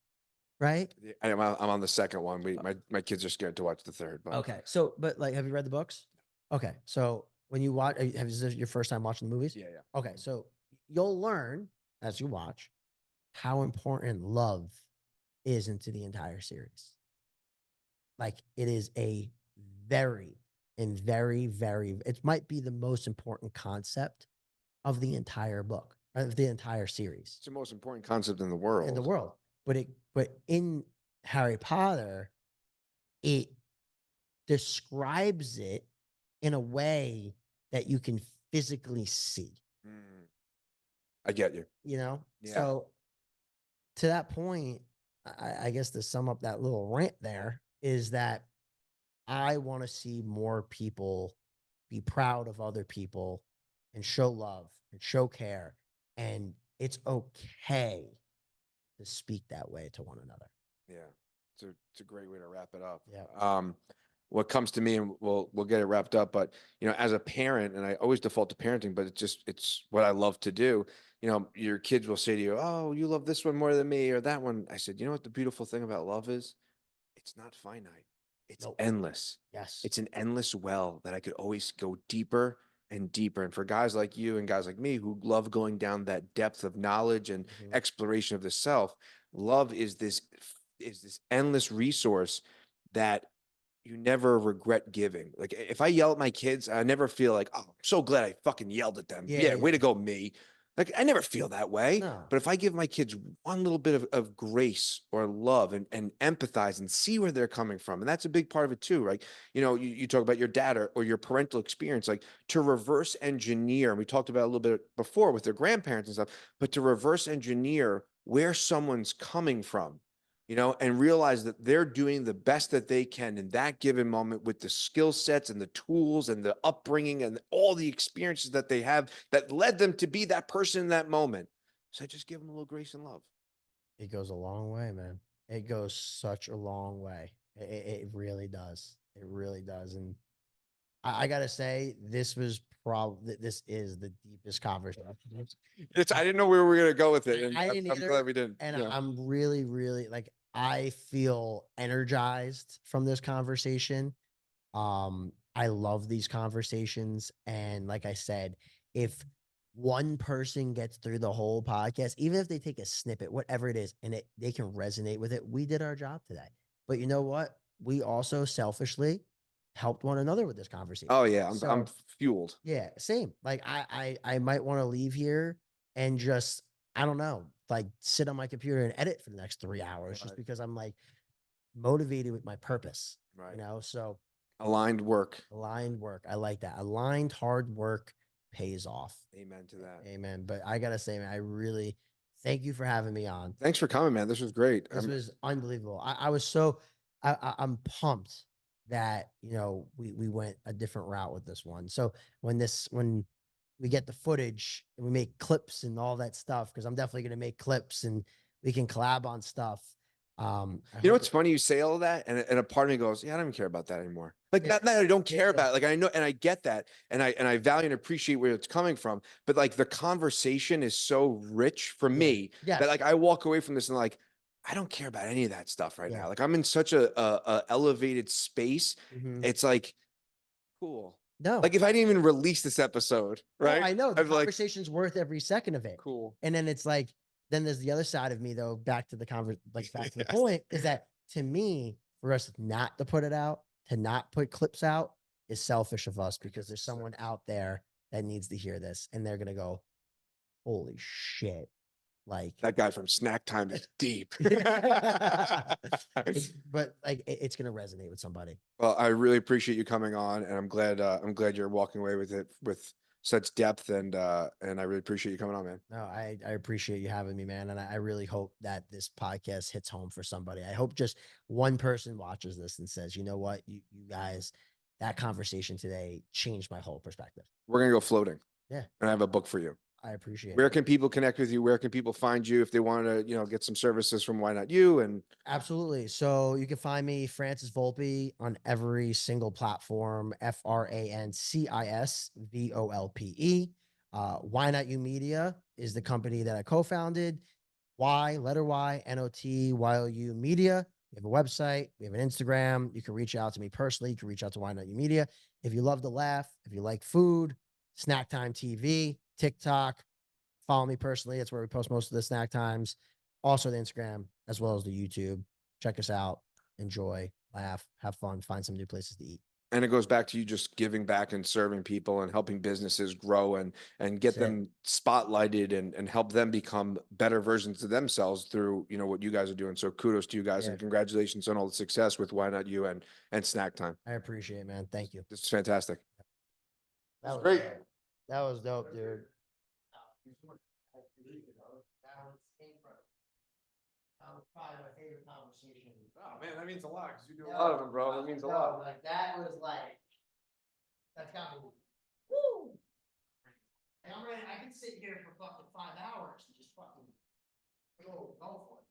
right? Yeah, I'm on the second one. My kids are scared to watch the third. But Okay, so but like, have you read the books? Okay, so when you watch, is this your first time watching the movies? yeah. Okay, so you'll learn as you watch how important love is into the entire series. Like it is a very and very, very, it might be the most important concept of the entire book, of the entire series. It's the most important concept in the world. In the world. But in Harry Potter, it describes it in a way that you can physically see. I get you. Yeah. So to that point, I guess to sum up that little rant there is that I want to see more people be proud of other people and show love and show care. And it's okay to speak that way to one another. Yeah. It's a great way to wrap it up. Yeah. What comes to me, and we'll get it wrapped up, but as a parent, and I always default to parenting, but it's what I love to do. Your kids will say to you, "Oh, you love this one more than me, or that one." I said, "You know what the beautiful thing about love is? It's not finite. It's endless. Yes. It's an endless well that I could always go deeper and deeper. And for guys like you and guys like me who love going down that depth of knowledge and exploration of the self, love is this endless resource that you never regret giving. Like if I yell at my kids, I never feel like, oh, I'm so glad I fucking yelled at them. Yeah, way to go, me. Like I never feel that way. No. But if I give my kids one little bit of grace or love and empathize and see where they're coming from, and that's a big part of it too, right? You know, you talk about your dad or your parental experience, like to reverse engineer, and we talked about it a little bit before with their grandparents and stuff, but to reverse engineer where someone's coming from, you know, and realize that they're doing the best that they can in that given moment with the skill sets and the tools and the upbringing and all the experiences that they have that led them to be that person in that moment. So I just give them a little grace and love. It goes a long way, man. It goes such a long way. It really does. It really does. And I gotta say, this is the deepest conversation. I didn't know where we were gonna go with it, and I didn't I'm either, glad we didn't. and Yeah. I'm really, really like I feel energized from this conversation. I love these conversations, and like I said, if one person gets through the whole podcast, even if they take a snippet, whatever it is, and they can resonate with it, we did our job today. But you know what? We also selfishly helped one another with this conversation. Oh yeah, I'm So fueled. yeah, same. Like I might want to leave here and just I don't know, like sit on my computer and edit for the next 3 hours just Right. because I'm like motivated with my purpose. Right. You know, so Aligned work. aligned work. I like that. Aligned hard work pays off. Amen to that. Amen. But I gotta say, man, I really thank you for having me on. Thanks for coming, man. This was great. This was unbelievable. I was so I'm pumped that we went a different route with this one. So when we get the footage and we make clips and all that stuff, because I'm definitely gonna make clips and we can collab on stuff. You know what's funny? You say all that, and a part of me goes, "Yeah, I don't even care about that anymore." Like not that I don't care about it. Like I know and I get that, and I value and appreciate where it's coming from. But like the conversation is so rich for me that like I walk away from this and like I don't care about any of that stuff right now. Like I'm in such a elevated space. It's like cool. No. Like if I didn't even release this episode, right? I know the I'd be like, conversation's worth every second of it. cool. And then it's like, then there's the other side of me though, back to the back to the point, is that to me, for us not to put it out, to not put clips out, is selfish of us because there's someone out there that needs to hear this and they're gonna go, holy shit. Like That guy from Snack Time is deep. but like it's gonna resonate with somebody. Well, I really appreciate you coming on, and I'm glad you're walking away with it with such depth, and I really appreciate you coming on, man. No, I appreciate you having me, man. And I really hope that this podcast hits home for somebody. I hope just one person watches this and says, you know what, you guys, that conversation today changed my whole perspective. We're gonna go floating. Yeah. And I have a book for you. I appreciate Where it. can people connect with you? Where can people find you if they want to, get some services from Why Not You? And Absolutely. So you can find me, Francis Volpe, on every single platform, FrancisVolpe. Why Not You Media is the company that I co-founded. Y, letter Y, NOTYOU Media. We have a website. We have an Instagram. You can reach out to me personally. You can reach out to Why Not You Media. If you love to laugh, if you like food, Snacktime TV, TikTok. Follow me personally. That's where we post most of the snack times. Also the Instagram as well as the YouTube. Check us out. Enjoy, laugh, have fun, find some new places to eat. it goes back to you just giving back and serving people and helping businesses grow and get them spotlighted and help them become better versions of themselves through, what you guys are doing. So kudos to you guys and congratulations on all the success with Why Not You and Snack Time. I appreciate it, man. Thank you. This is fantastic. That was great. dope. That was dope, dude. That was probably my favorite conversation. Oh man, that means a lot because you do a lot of them, bro. That means a lot. Like that was like, that's got me. Woo! And I'm ready. I can sit here for fucking 5 hours and just fucking go for it.